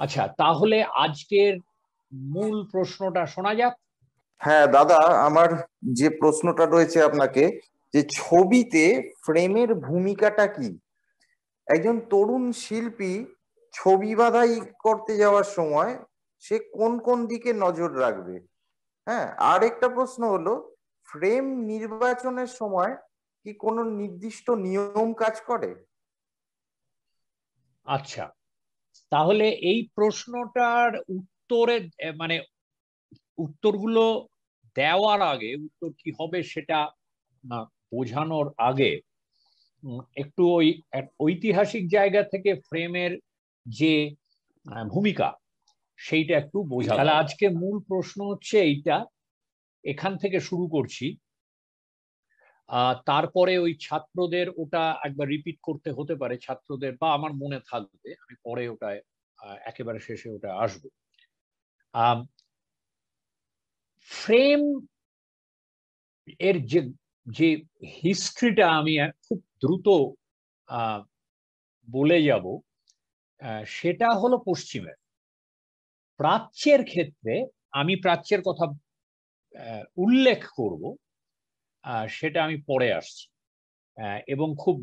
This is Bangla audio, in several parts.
আচ্ছা, তাহলে আজকের মূল প্রশ্নটা শোনা যাক। হ্যাঁ দাদা, আমার যে প্রশ্নটা রয়েছে আপনাকে, যে ছবিতে ফ্রেমের ভূমিকাটা কি? একজন তরুণ শিল্পী ছবি বাঁধাই করতে যাওয়ার সময় সে কোন কোন দিকে নজর রাখবে? হ্যাঁ, আর একটা প্রশ্ন হলো, ফ্রেম নির্বাচনের সময় কি কোনো নির্দিষ্ট নিয়ম কাজ করে? আচ্ছা, তাহলে এই প্রশ্নটার উত্তরে মানে উত্তরগুলো দেওয়ার আগে, উত্তর কি হবে সেটা বোঝানোর আগে একটু ওই ঐতিহাসিক জায়গা থেকে ফ্রেমের যে ভূমিকা সেইটা একটু বোঝা। তাহলে আজকে মূল প্রশ্ন হচ্ছে এইটা, এখান থেকে শুরু করছি। তারপরে ওই ছাত্রদের ওটা একবার রিপিট করতে হতে পারে ছাত্রদের, বা আমার মনে থাকবে, আমি পরে ওটা একেবারে শেষে ওটা আসবো। ফ্রেম এর যে যে হিস্ট্রিটা আমি খুব দ্রুত বলে যাব। সেটা হলো পশ্চিমের। প্রাচ্যের ক্ষেত্রে আমি প্রাচ্যের কথা উল্লেখ করব, সেটা আমি পরে আসছি, এবং খুব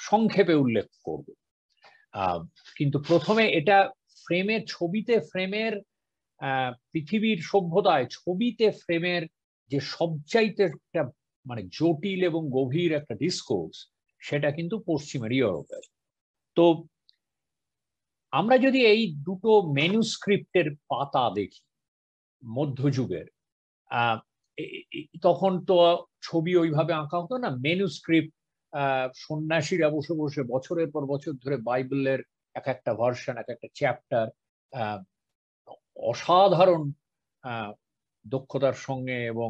সংক্ষেপে উল্লেখ করব। কিন্তু প্রথমে এটা ফ্রেমের, ছবিতে ফ্রেমের, পৃথিবীর সভ্যতায় ছবিতে ফ্রেমের যে সবচাইতে একটা মানে জটিল এবং গভীর একটা ডিসকোর্স, সেটা কিন্তু পশ্চিমের, ইউরোপের। তো আমরা যদি এই দুটো ম্যানুস্ক্রিপ্টের পাতা দেখি মধ্যযুগের, তখন তো ছবি ওইভাবে আঁকা হতো না, ম্যানুস্ক্রিপ্ট। সন্ন্যাসীরা বসে বসে বছরের পর বছর ধরে বাইবেলের এক একটা ভার্সন, এক একটা চ্যাপ্টার অসাধারণ দক্ষতার সঙ্গে এবং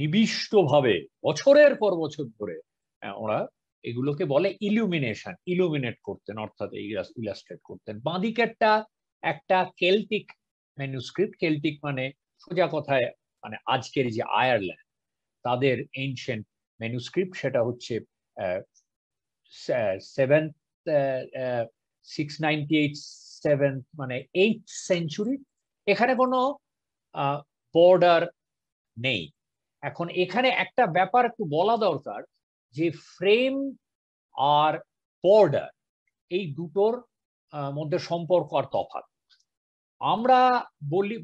নিবিষ্ট ভাবে বছরের পর বছর ধরে ওরা এগুলোকে বলে ইলুমিনেশন, ইলুমিনেট করতেন, অর্থাৎ ইলাস্ট্রেট করতেন। বাঁদিকেরটা একটা কেল্টিক ম্যানুস্ক্রিপ্ট। কেল্টিক মানে সোজা কথায় মানে আজকের যে আয়ারল্যান্ড, তাদের এনশিয়েন্ট ম্যানুস্ক্রিপ্ট, সেটা হচ্ছে 698 মানে 8th সেঞ্চুরি। এখানে কোনো বর্ডার নেই। এখন এখানে একটা ব্যাপার একটু বলা দরকার, যে ফ্রেম আর বর্ডার এই দুটোর মধ্যে সম্পর্ক আর তফাৎ। আমরা বলি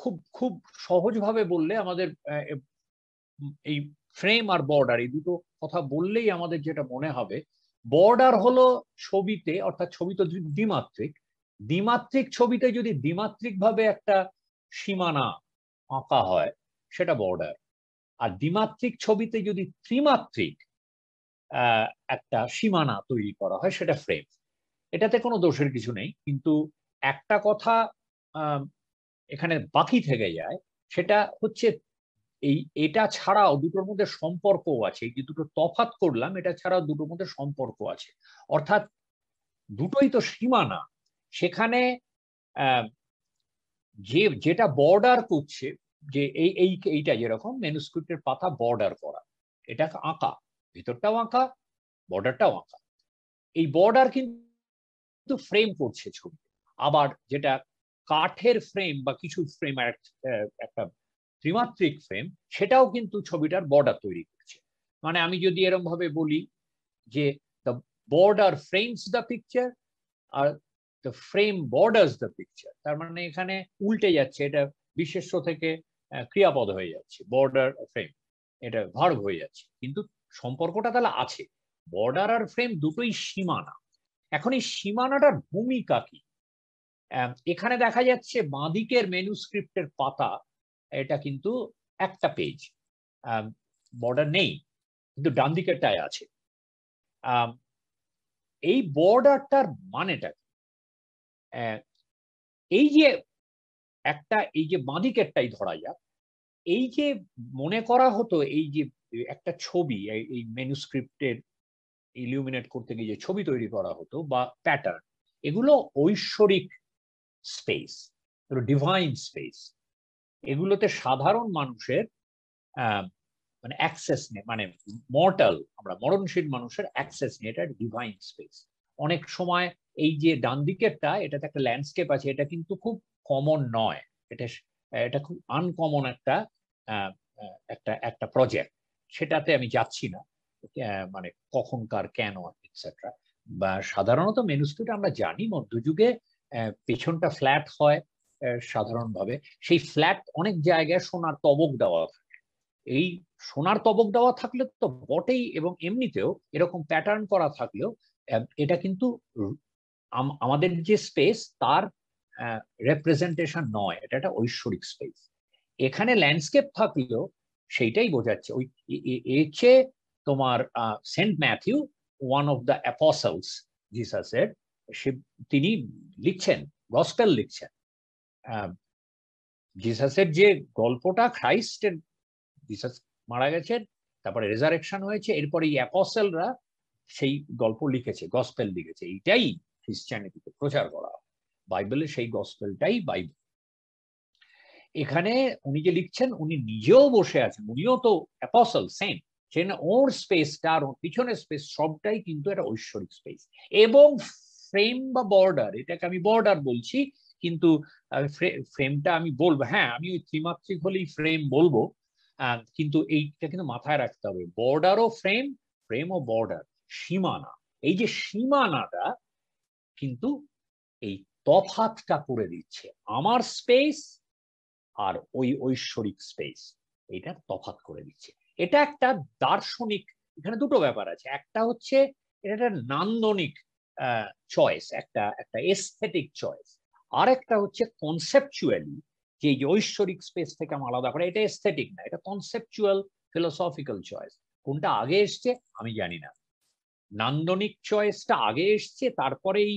খুব খুব সহজভাবে বললে, আমাদের এই ফ্রেম আর বর্ডার এই দুটো কথা বললেই আমাদের যেটা মনে হবে, বর্ডার হলো ছবিতে, অর্থাৎ ছবি তো দ্বিমাত্রিক, দ্বিমাত্রিক ছবিতে যদি দ্বিমাত্রিক ভাবে একটা সীমানা আঁকা হয় সেটা বর্ডার। আর দ্বিমাত্রিক ছবিতে যদি ত্রিমাত্রিক একটা সীমানা তৈরি করা হয় সেটা ফ্রেম। এটাতে কোনো দোষের কিছু নেই, কিন্তু একটা কথা এখানে বাকি থেকে যায়, সেটা হচ্ছে এই এটা ছাড়াও দুটোর মধ্যে সম্পর্কও আছে। এই যে দুটো তফাৎ করলাম, এটা ছাড়াও দুটোর মধ্যে সম্পর্ক আছে। অর্থাৎ দুটোই তো সীমানা। সেখানে যেটা বর্ডার করছে, যে এইটা যেরকম ম্যানুস্ক্রিপ্টের পাতা বর্ডার করা, এটা আঁকা, ভিতরটাও আঁকা, বর্ডারটাও আঁকা। এই বর্ডার কিন্তু ফ্রেম করছে ছবি। আবার যেটা কাঠের ফ্রেম বা কিছু ফ্রেম, একটা ত্রিমাত্রিক ফ্রেম, সেটাও কিন্তু ছবিটার বর্ডার তৈরি করছে। মানে আমি যদি এরকম ভাবে বলি যে the border frames the picture, are the frame borders the picture, তার মানে এখানে উল্টে যাচ্ছে, এটা বিশেষ্য থেকে ক্রিয়াপদ হয়ে যাচ্ছে, বর্ডার ফ্রেম এটা ভার্ব হয়ে যাচ্ছে, কিন্তু সম্পর্কটা তাহলে আছে। বর্ডার আর ফ্রেম দুটোই সীমানা। এখন এই সীমানাটার ভূমিকা কি? এখানে দেখা যাচ্ছে বাঁদিকের ম্যানুস্ক্রিপ্টের পাতা, এটা কিন্তু একটা পেজ, বর্ডার নেই, কিন্তু ডান দিকেরটায় আছে। এই বর্ডারটার মানেটা কি? এই যে একটা, এই যে বাঁদিকেরটাই ধরা যাক, এই যে মনে করা হতো, এই যে একটা ছবি, এই ম্যানুস্ক্রিপ্টের ইলুমিনেট করতে গিয়ে যে ছবি তৈরি করা হতো বা প্যাটার্ন, এগুলো ঐশ্বরিক স্পেস, ডিভাইন স্পেস। এগুলোতে সাধারণ মানুষের মানে অ্যাক্সেস নেই, মানে মর্টাল, আমরা মরণশীল মানুষের অ্যাক্সেস নেই, এটা ডিভাইন স্পেস। অনেক সময় এই যে ডান দিকেরটা, এটাতে একটা ল্যান্ডস্কেপ আছে, এটা কিন্তু খুব কমন নয়, এটা এটা খুব আনকমন একটা একটা একটা প্রজেক্ট, সেটাতে আমি যাচ্ছি না, মানে কখনকার কেন এটসেট্রা। বা সাধারণত মেনুস্ক্রিপ্ট আমরা জানি মধ্যযুগে পেছনটা ফ্ল্যাট হয় সাধারণভাবে, সেই ফ্ল্যাট অনেক জায়গায় সোনার তবক দেওয়া থাকে। এই সোনার তবক দেওয়া থাকলে তো বটেই, এবং এমনিতেও এরকম প্যাটার্ন করা থাকলেও এটা কিন্তু আমাদের যে স্পেস তার রেপ্রেজেন্টেশন নয়, এটা একটা ঐশ্বরিক স্পেস। এখানে ল্যান্ডস্কেপ থাকলেও সেইটাই বোঝাচ্ছে। ওই এছে তোমার Saint Matthew, one of the apostles জিসাসের, তিনি লিখছেন, গসপেল লিখছেন। জিসাসের যে গল্পটা, খ্রাইস্টের, জিসাস মারা গেছেন, তারপরে রেজারেকশন হয়েছে, এরপরে এই অ্যাপসেলরা সেই গল্প লিখেছে, গসপেল লিখেছে, এইটাই খ্রিস্টানিটিতে প্রচার করা হয়। বাইবেলের সেই গসপেলটাই বাইবেল। এখানে উনি যে লিখছেন, উনি নিজেও বসে আছেন, উনিও তো অ্যাপসল সেন্ট, সেখানে ওর স্পেসটা আর ওর পিছনের স্পেস সবটাই কিন্তু একটা ঐশ্বরিক স্পেস। এবং ফ্রেম বা বর্ডার, এটাকে আমি বর্ডার বলছি, কিন্তু ফ্রেমটা আমি বলবো, হ্যাঁ আমি ওই ত্রিমাত্রিক হলেই ফ্রেম বলবো, কিন্তু এইটা কিন্তু মাথায় রাখতে হবে, বর্ডার ও ফ্রেম, ফ্রেম ও বর্ডার, সীমানা, এই যে সীমানাটা কিন্তু এই তফাৎটা করে দিচ্ছে, আমার স্পেস আর ওই ঐশ্বরিক স্পেস, এটা তফাৎ করে দিচ্ছে। এটা একটা দার্শনিক, এখানে দুটো ব্যাপার আছে, একটা হচ্ছে এটা একটা নান্দনিক চয়েস, একটা একটা এস্থেটিক চয়েস, আর একটা হচ্ছে কনসেপচুয়ালি, যে ঐশ্বরিক স্পেস থেকে আমি আলাদা করে, এটা এস্থেটিক না, এটা কনসেপচুয়াল ফিলোসফিক্যাল চয়েস। কোনটা আগে এসছে আমি জানি না, নান্দনিক চয়েসটা আগে এসছে তারপরে এই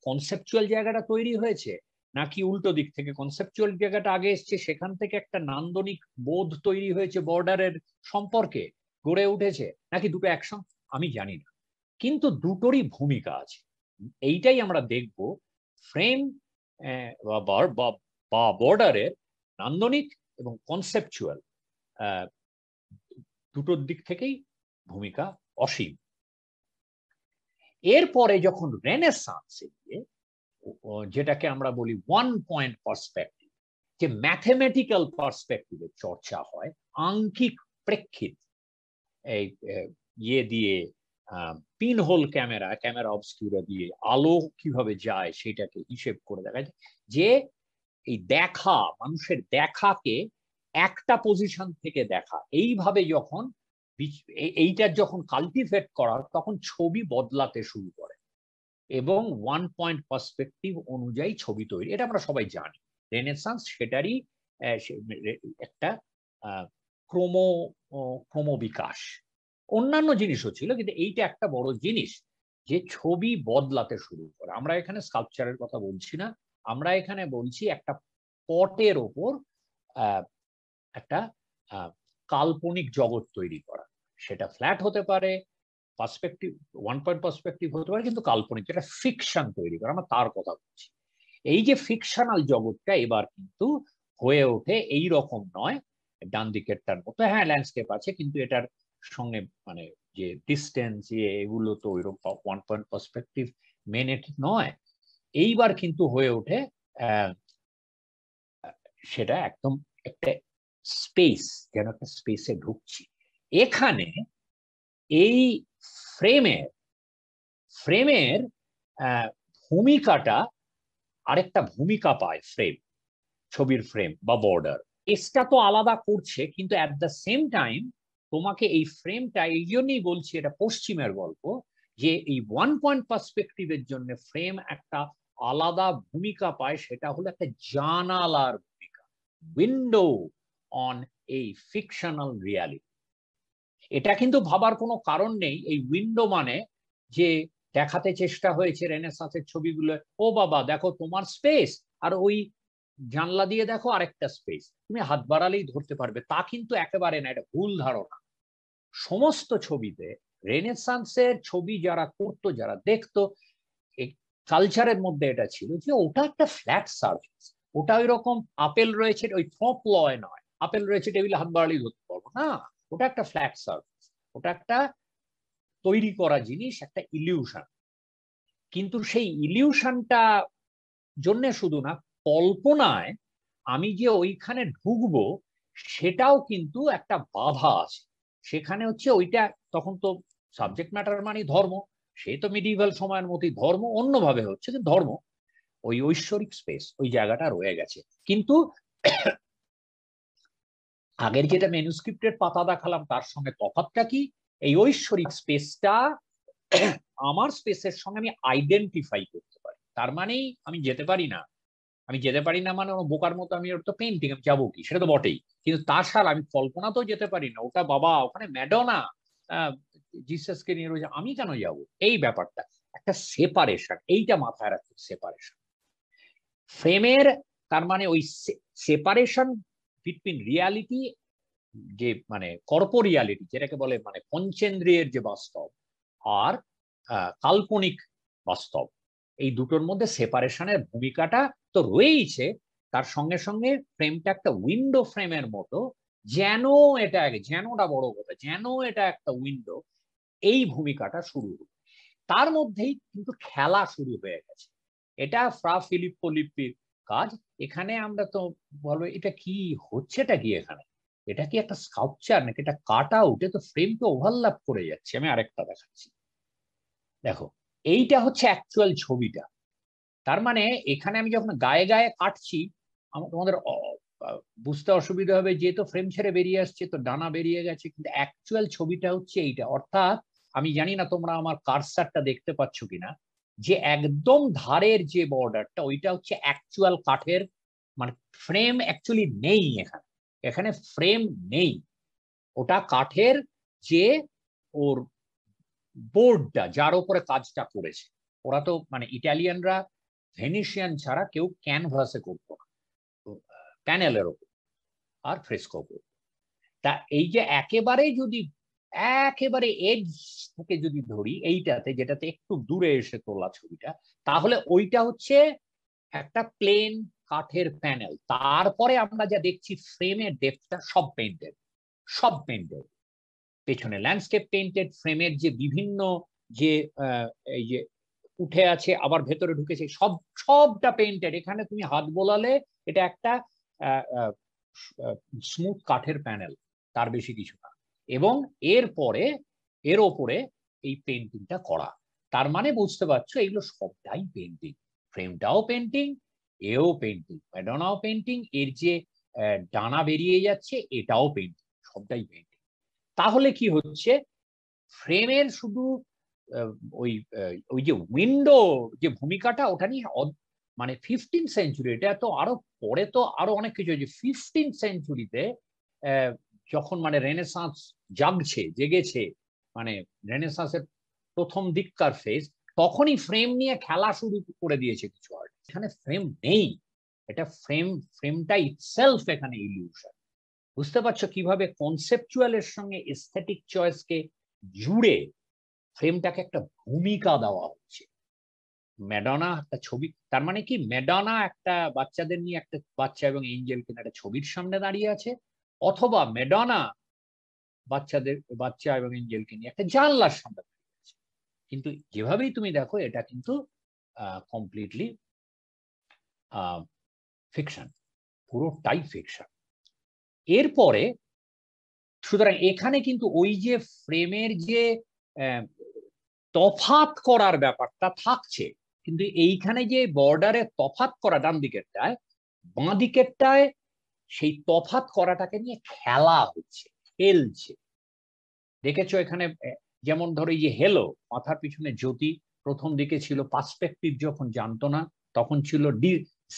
কনসেপচুয়াল জায়গাটা তৈরি হয়েছে, নাকি উল্টো দিক থেকে কনসেপচুয়াল জায়গাটা আগে এসছে, সেখান থেকে একটা নান্দনিক বোধ তৈরি হয়েছে বর্ডারের সম্পর্কে গড়ে উঠেছে, নাকি দুটো একসঙ্গে, আমি জানি না, কিন্তু দুটোরই ভূমিকা আছে। এইটাই আমরা দেখব, ফ্রেম বা বর্ডারের নান্দনিক এবং কনসেপচুয়াল দুটোর দিক থেকেই ভূমিকা অসীম। এরপরে যখন রেনেসান্সে গিয়ে, যেটাকে আমরা বলি ওয়ান পয়েন্ট পার্সপেক্টিভ, যে ম্যাথমেটিক্যাল পার্সপেক্টিভের চর্চা হয়, আঙ্কিক প্রেক্ষিত, এই ইয়ে দিয়ে পিনহোল ক্যামেরা অবস্কিউরা দিয়ে আলো কিভাবে যায় সেটাকে হিসেব করে দেখা যায়, যে এই দেখা, মানুষের দেখাকে একটা পজিশন থেকে দেখা, এইভাবে যখন এইটার যখন কাল্টিভেট করার, তখন ছবি বদলাতে শুরু করে এবং ওয়ান পয়েন্ট পার্সপেক্টিভ অনুযায়ী ছবি তৈরি, এটা আমরা সবাই জানি। রেনেসান্স সেটারই একটা ক্রমবিকাশ। অন্যান্য জিনিসও ছিল, কিন্তু এইটা একটা বড় জিনিস, যে ছবি বদলাতে শুরু করে। আমরা এখানে স্কাল্পচারের কথা বলছি না, আমরা এখানে বলছি একটা পটের ওপর একটা কাল্পনিক জগৎ তৈরি করা, সেটা ফ্ল্যাট হতে পারে, পার্সপেক্টিভ, ওয়ান পয়েন্ট পার্সপেক্টিভ হতে পারে, কিন্তু কাল্পনিক, যেটা ফিকশন তৈরি করা, আমরা তার কথা বলছি। এই যে ফিকশনাল জগৎটা এবার কিন্তু হয়ে ওঠে এই রকম নয়, ডান দিকেরটার মতো, হ্যাঁ ল্যান্ডস্কেপ আছে, কিন্তু এটার সঙ্গে মানে যে ডিস্টেন্স, এগুলো তো ওইরকম ওয়ান পয়েন্ট পার্সপেক্টিভ মেনে নয়। এইবার কিন্তু হয়ে ওঠে সেটা একদম একটা স্পেস, যেন একটা স্পেসে ঢুকছি। এখানে এই ফ্রেমের ফ্রেমের ভূমিকাটা আরেকটা ভূমিকা পায়, ফ্রেম, ছবির ফ্রেম বা বর্ডার, এক্সটা তো আলাদা করছে, কিন্তু অ্যাট দ্য সেম টাইম তোমাকে এই ফ্রেমটা, এই জন্যই বলছি এটা পশ্চিমের গল্প, যে এই ওয়ান পয়েন্ট পার্সপেক্টিভের জন্য ফ্রেম একটা আলাদা ভূমিকা পায়, সেটা হলো একটা জানালার ভূমিকা, উইন্ডো অন এই ফিকশনাল রিয়ালিটি। এটা কিন্তু ভাবার কোনো কারণ নেই, এই উইন্ডো মানে যে দেখাতে চেষ্টা হয়েছে রেনেসাঁসের ছবিগুলো, ও বাবা দেখো তোমার স্পেস, আর ওই জানলা দিয়ে দেখো আরেকটা স্পেস, তুমি হাত বাড়ালেই ধরতে পারবে, তা কিন্তু একেবারে না, এটা ভুল ধারণা। সমস্ত ছবিতে রেনেসাঁসের ছবি যারা করতো, যারা দেখতো, কালচারের মধ্যে এটা ছিল যে ওটা একটা ফ্ল্যাট সার্ফেস, ওটা ওই রকম আপেল রয়েছে ওই থ্রপ লয় নয়, আপেল রয়েছে টেবিলে হাত বাড়ালেই ধরতে পারবো না, ওটা একটা ফ্ল্যাট সার্ফেস, ওটা একটা তৈরি করা জিনিস, একটা ইলিউশন। কিন্তু সেই ইলিউশনটা জন্য শুধু না, কল্পনায় আমি যে ওইখানে ঢুকবো সেটাও কিন্তু একটা বাধা আছে। সেখানে হচ্ছে ওইটা, তখন তো সাবজেক্ট ম্যাটার মানে ধর্ম, সে তো মিডিভাল সময়ের মতোই ধর্ম অন্যভাবে হচ্ছে, কিন্তু ধর্ম ওই ঐশ্বরিক স্পেস ওই জায়গাটা রয়ে গেছে। কিন্তু আগের যেটা ম্যানুস্ক্রিপ্টের পাতা দেখালাম তার সঙ্গে তফাৎটা কি, এই ঐশ্বরিক স্পেসটা আমার স্পেসের সঙ্গে আমি আইডেন্টিফাই করতে পারি। তার মানেই আমি যেতে পারি না, আমি যেতে পারি না মানে বোকার মতো আমি ওর তো পেন্টিং আমি যাবো কি, সেটা তো বটেই, কিন্তু তার সাল আমি কল্পনা তো যেতে পারি না, ওটা বাবা ওখানে ম্যাডোনা জিসাসকে নিয়ে রয়েছে, আমি কেন যাব, এই ব্যাপারটা একটা সেপারেশন, এইটা মাথায় রাখতে, সেপারেশন ফ্রেমের। তার মানে ওই সেপারেশন বিটুইন রিয়ালিটি, যে মানে কর্পোরিয়ালিটি যেটাকে বলে মানে পঞ্চেন্দ্রিয়ের যে বাস্তব, আর কাল্পনিক বাস্তব, এই দুটোর মধ্যে সেপারেশনের ভূমিকাটা তো রয়েইছে। তার সঙ্গে সঙ্গে ফ্রেমটা একটা উইন্ডো ফ্রেমের মতো, যেন এটা যেনটা বড় কথা, যেন এটা একটা উইন্ডো, এই ভূমিকাটা শুরু হলো। তার মধ্যেই কিন্তু খেলা শুরু হয়ে গেছে। এটা ফ্রা ফিলিপ্পো লিপ্পির কাজ। এখানে আমরা তো বলবো এটা কি হচ্ছেটা কি, এখানে এটা কি একটা স্কাল্পচার নাকি এটা কাট আউট, এ তো ফ্রেম তো ওভারল্যাপ করে যাচ্ছে। আমি আরেকটা দেখাচ্ছি, দেখো এইটা হচ্ছে অ্যাকচুয়াল ছবিটা। তার মানে এখানে আমি যখন গায়ে গায়ে কাটছি, তোমাদের বুঝতে অসুবিধা হবে, যেহেতু ফ্রেম ছেড়ে বেরিয়ে আসছে তো ডানা বেরিয়ে গেছে, কিন্তু অ্যাকচুয়াল ছবিটা হচ্ছে এইটা। অর্থাৎ আমি জানি না তোমরা আমার কার্সারটা দেখতে পাচ্ছ কিনা, যে একদম ধারের যে বর্ডারটা ওইটা হচ্ছে অ্যাকচুয়াল কাঠের, মানে ফ্রেম অ্যাকচুয়ালি নেই এখানে, এখানে ফ্রেম নেই, ওটা কাঠের যে ওর বোর্ডটা যার উপরে কাজটা করেছে। ওরা তো মানে ইটালিয়ানরা ভেনিসিয়ান ছাড়া কেউ ক্যানভাসে করতো না, প্যানেলের ওপর আর ফ্রেস্কো করতো। তা এই যে একেবারে এজ থেকে যদি ধরি এইটাতে, যেটাতে একটু দূরে এসে তোলা ছবিটা, তাহলে ওইটা হচ্ছে একটা প্লেন কাঠের প্যানেল। তারপরে আমরা যা দেখছি ফ্রেমের ডেপথটা সব পেইন্টেড, সব পেইন্টেড, পেছনে ল্যান্ডস্কেপ পেইন্টেড, ফ্রেমের যে বিভিন্ন যে এই যে উঠে আছে আবার ভেতরে ঢুকেছে, সবটা পেইন্টেড। এখানে তুমি হাত বোলালে এটা একটা স্মুথ কাঠের প্যানেল, তার বেশি কিছু না। এবং এর ওপরে এই পেন্টিংটা করা, তার মানে বুঝতে পারছো এগুলো সবটাই পেন্টিং, ফ্রেমটাও পেন্টিং, এও পেন্টিং, ম্যাডোনাও পেন্টিং, এর যে ডানা বেরিয়ে যাচ্ছে এটাও পেন্টিং, সবটাই পেন্টিং। তাহলে কি হচ্ছে, ফ্রেমের শুধু ওই ওই যে উইন্ডো যে ভূমিকাটা ওটা নিয়ে মানে 15th সেঞ্চুরি, এটা তো আরো পরে তো আরো অনেক কিছু হয়েছে। 15th সেঞ্চুরিতে যখন মানে রেনেসাঁস জেগেছে, মানে রেনেসাঁসের প্রথম দিককার ফেজ, তখনই ফ্রেম নিয়ে খেলা শুরু করে দিয়েছে কিছু আর্ট। এখানে ফ্রেম নেই, এটা ফ্রেমটা ইটসেলফ এখানে ইলিউশন। বুঝতে পারছো কিভাবে কনসেপচুয়ালের সঙ্গে এস্থেটিক চয়েসকে জুড়ে ফ্রেমটাকে একটা ভূমিকা দেওয়া হচ্ছে। ম্যাডোনা একটা ছবি, তার মানে কি ম্যাডোনা একটা বাচ্চাদের নিয়ে, একটা বাচ্চা এবং এঞ্জেল কিনা একটা ছবির সামনে দাঁড়িয়ে আছে, অথবা ম্যাডোনা বাচ্চা এবং এঞ্জেলকে নিয়ে একটা জানলার সামনে দাঁড়িয়ে আছে। কিন্তু যেভাবেই তুমি দেখো এটা কিন্তু কমপ্লিটলি ফিকশন, পুরোটাই ফিকশন। এরপরে সুতরাং এখানে কিন্তু ওই যে ফ্রেমের যে তফাৎ করার ব্যাপারটা থাকছে, কিন্তু এইখানে যে বর্ডারে তফাৎ করা ডান দিকেরটায়, বাঁ দিকেরটায় সেই তফাৎ করাটাকে নিয়ে খেলা হচ্ছে, খেলছে। দেখেছো এখানে যেমন ধরো এই যে হেলো, মাথার পিছনে জ্যোতি, প্রথম দিকে ছিল পার্সপেক্টিভ, যখন জানতো না তখন ছিল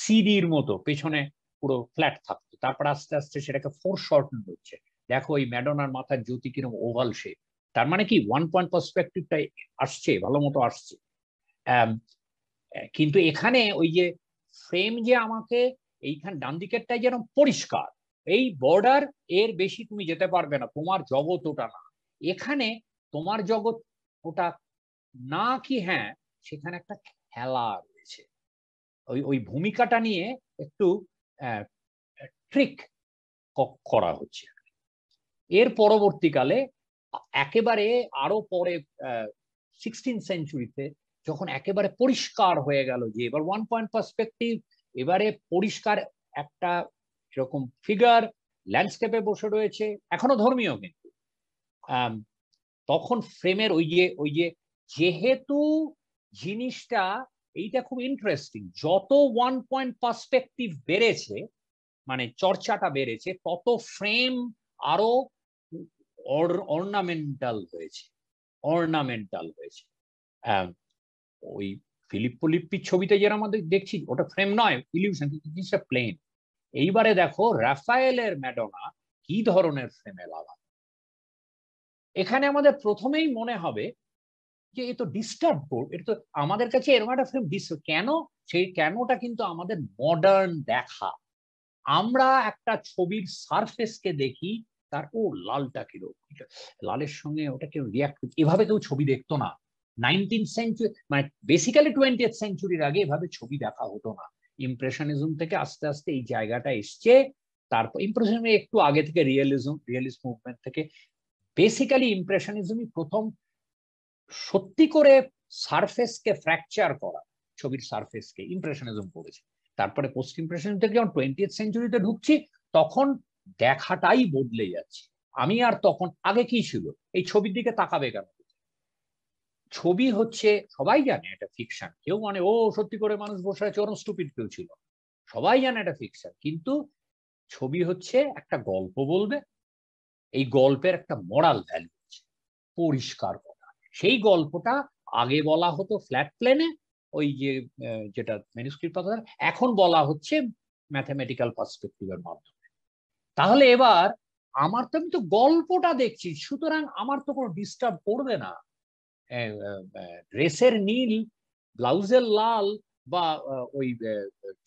সিডির মতো পেছনে পুরো ফ্ল্যাট থাকতো, তারপর আস্তে আস্তে সেটাকে ফোর শর্টন হচ্ছে। দেখো এই ম্যাডোনার মাথার জ্যোতি কিরকম ওভাল শেপ, তার মানে কি ওয়ান পয়েন্ট পার্সপেক্টিভটা আসছে, ভালো মতো আসছে। কিন্তু এখানে ওই যে ফ্রেম যে আমাকে এইখানে ডান দিকেরটাই যেন পরিষ্কার, এই বর্ডার এর বেশি তুমি যেতে পারবে না, তোমার জগৎ ওটা না। এখানে তোমার জগৎ ওটা না কি, হ্যাঁ সেখানে একটা খেলা রয়েছে, ওই ওই ভূমিকাটা নিয়ে একটু ট্রিক করা হচ্ছে। এর পরবর্তীকালে একেবারে আরো পরে 16th সেঞ্চুরিতে যখন একেবারে পরিষ্কার হয়ে গেল যে এবার 1 পয়েন্ট পার্সপেক্টিভ, এবারে পরিষ্কার একটা এরকম ফিগার ল্যান্ডস্কেপে বসে রয়েছে, এখনো ধর্মীয় কিন্তু, তখন ফ্রেমের ওই যে যেহেতু জিনিসটা, এইটা খুব ইন্টারেস্টিং, যত 1 পয়েন্ট পার্সপেক্টিভ বেড়েছে, মানে চর্চাটা বেড়েছে, তত ফ্রেম আরো অর্নামেন্টাল হয়েছে। ওই ফিলিপ্পো লিপ্পির ছবিতে যেটা আমাদের দেখছি, ওটা ফ্রেম নয়, ইলিউশন, কিন্তু জিনিসটা প্লেন। এইবারে দেখো রাফায়েলের ম্যাডোনা কি ধরনের ফ্রেমে লাগানো। এখানে আমাদের প্রথমেই মনে হবে যে এ তো ডিস্টার্ব বোর্ড, এটা তো আমাদের কাছে এরকম একটা ফ্রেম কেন, সেই কেনটা কিন্তু আমাদের মডার্ন দেখা। আমরা একটা ছবির সারফেসকে দেখি, তার ও লালটা কিরকম, লালের সঙ্গে ওটা কেউ রিয়াক্ট, এভাবে কেউ ছবি দেখতো না 19th সেঞ্চুরি, মানে বেসিক্যালি 20th সেঞ্চুরির আগে এভাবে ছবি দেখা হতো না। ইমপ্রেশনিজম থেকে আস্তে আস্তে এই জায়গাটা এসছে, তারপর ইমপ্রেশনিজম একটু আগে থেকে রিয়েলিস্ট মুভমেন্ট থেকে, বেসিক্যালি ইমপ্রেশনিজমই প্রথম সত্যি করে সারফেসকে ফ্র্যাকচার করা, ছবির সারফেসকে ইমপ্রেশনিজম করেছে। তারপরে পোস্ট ইমপ্রেশনিজম থেকে যখন 20th সেঞ্চুরিতে ঢুকছি, তখন দেখাটাই বদলে যাচ্ছে। আমি আর তখন আগে কি ছিল, এই ছবির দিকে তাকাবে কেন, ছবি হচ্ছে সবাই জানে এটা ফিকশন, কেউ মানে ও সত্যি করে মানুষ বসে আছে, ওরম স্টুপিড কেউ ছিল, সবাই জানে এটা ফিকশন, কিন্তু ছবি হচ্ছে একটা গল্প বলবে, এই গল্পের একটা মোরাল ভ্যালু আছে, পরিষ্কার কথা। সেই গল্পটা আগে বলা হতো ফ্ল্যাট প্লেনে, ওই যে যেটা ম্যানুস্ক্রিপ্ট কথা, এখন বলা হচ্ছে ম্যাথমেটিক্যাল পার্সপেক্টিভের মাধ্যমে। তাহলে এবার আমার তো, আমি তো গল্পটা দেখছি, সুতরাং আমার তো কোনো ডিস্টার্ব করবে না ড্রেসের নীল, ব্লাউজের লাল, বা ওই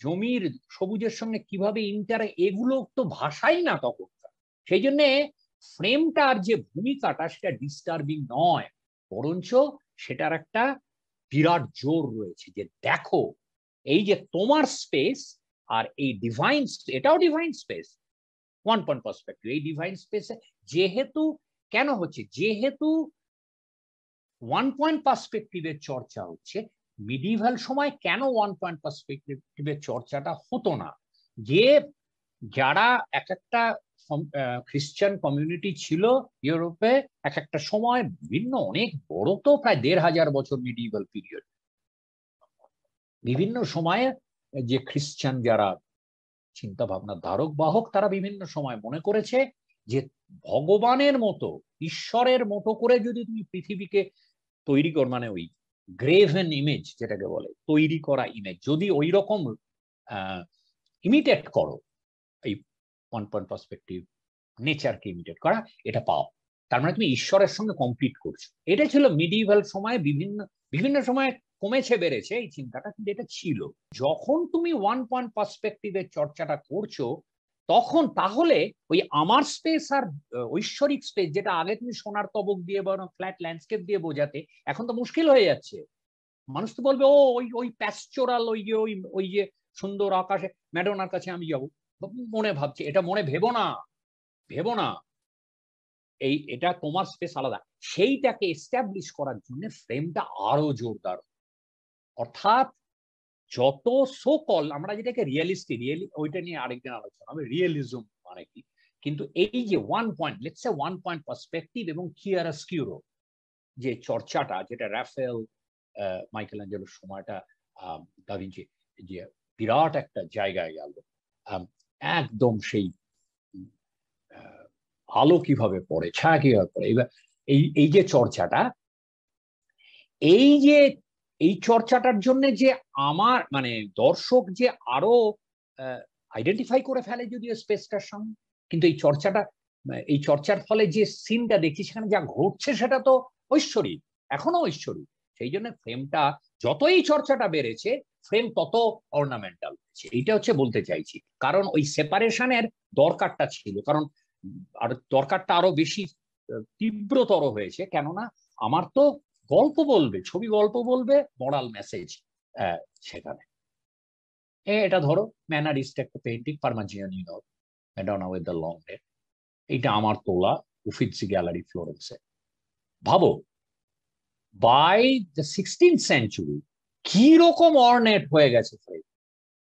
জমির সবুজের সঙ্গে কিভাবে এগুলো তো ভাষাই না তখন। সেই জন্যে ফ্রেমটার যে ভূমিকাটা সেটা ডিস্টার্বিং নয়, বরঞ্চ সেটার একটা বিরাট জোর রয়েছে, যে দেখো এই যে তোমার স্পেস আর এই ডিভাইন, এটাও ডিভাইন স্পেস, 1 পয়েন্ট পার্সপেক্টিভ, এই ডিভাইন স্পেসে যেহেতু কেন হচ্ছে, যেহেতু 1 পয়েন্ট পার্সপেক্টিভের চর্চা হচ্ছে, মিডিভাল সময় কেন 1 পয়েন্ট পার্সপেক্টিভের চর্চাটা হতো না, যে যারা এক একটা খ্রিস্টান কমিউনিটি ছিল ইউরোপে এক একটা সময়, বিভিন্ন অনেক বড়, তো প্রায় 1500 বছর মিডিভাল পিরিয়ড, বিভিন্ন সময়ে যে খ্রিস্টান যারা চিন্তা ভাবনার ধারক বাহক, তারা বিভিন্ন সময় মনে করেছে যে ভগবানের মতো, ঈশ্বরের মতো করে যদি তুমি পৃথিবীকে তৈরি কর, মানে ওই গ্রেভেন ইমেজ যেটাকে বলে, তৈরি করা ইমেজ, যদি ওই রকম ইমিটেট করো, এই 1 পয়েন্ট পার্সপেক্টিভ নেচারকে ইমিটেট করা, এটা পাও, তার মানে তুমি ঈশ্বরের সঙ্গে কম্পিট করছো। এটা ছিল মিডিভাল সময়ে, বিভিন্ন সময় কমেছে বেড়েছে এই চিন্তাটা, কিন্তু এটা ছিল। যখন তুমি 1 পয়েন্ট পার্সপেক্টিভের চর্চাটা করছো, তখন তাহলে ওই আমার স্পেস আর ঐশ্বরিক স্পেস, যেটা আগে তুমি সোনার তবক দিয়ে বা ফ্ল্যাট ল্যান্ডস্কেপ দিয়ে বোঝাতে, এখন তো মুশকিল হয়ে যাচ্ছে। মানুষ তো বলবে ও ওই প্যাস্টোরাল, ওই যে সুন্দর আকাশে ম্যাডোনার কাছে আমি যাবো, মনে ভাবছে, এটা মনে ভেবো না, এটা তোমার স্পেস আলাদা। সেইটাকে এস্টাবলিশ করার জন্য ফ্রেমটা আরো জোরদার, অর্থাৎ যত সোকল আমরা যেটাকে ওইটা নিয়ে আরেকদিন আলোচনা হবে, রিয়েলিজম মানে কি, কিন্তু এই যে 1 point, let's say 1 point perspective এবং চিয়ারোস্কিউরো যে চর্চাটা, যেটা রাফেল, মাইকেল অ্যাঞ্জেলোর সময়টা, দা ভিঞ্চি, যে বিরাট একটা জায়গায় গেল, একদম সেই আলো কিভাবে পড়ে, ছায়া কিভাবে পড়ে, এবার এই যে চর্চাটা, এই চর্চাটার জন্য যে আমার মানে দর্শক যে আরো আইডেন্টিফাই করে ফেলে যদিও স্পেসটার সঙ্গে, কিন্তু এই চর্চার ফলে যে সিনটা দেখছি, সেখানে যা ঘটছে সেটা তো ঐশ্বরিক, এখনো ঐশ্বরিক। সেই জন্য ফ্রেমটা, যত এই চর্চাটা বেড়েছে, ফ্রেম তত অর্নামেন্টাল হয়েছে, এইটা হচ্ছে বলতে চাইছি। কারণ ওই সেপারেশনের দরকারটা ছিল, কারণ আর দরকারটা আরো বেশি তীব্রতর হয়েছে, কেননা আমার তো গল্প বলবে, ছবি গল্প বলবে, মোরাল মেসেজ সেখানে। এটা ধরো ম্যানারিস্ট একটা painting, Parmigianino, Madonna with the long hair, এইটা আমার তোলা উফিৎসি গ্যালারি ফ্লোরেন্সে। ভাবো বাই দ্য 16th সেঞ্চুরি কি রকম অর্নেট হয়ে গেছে ফ্রেম,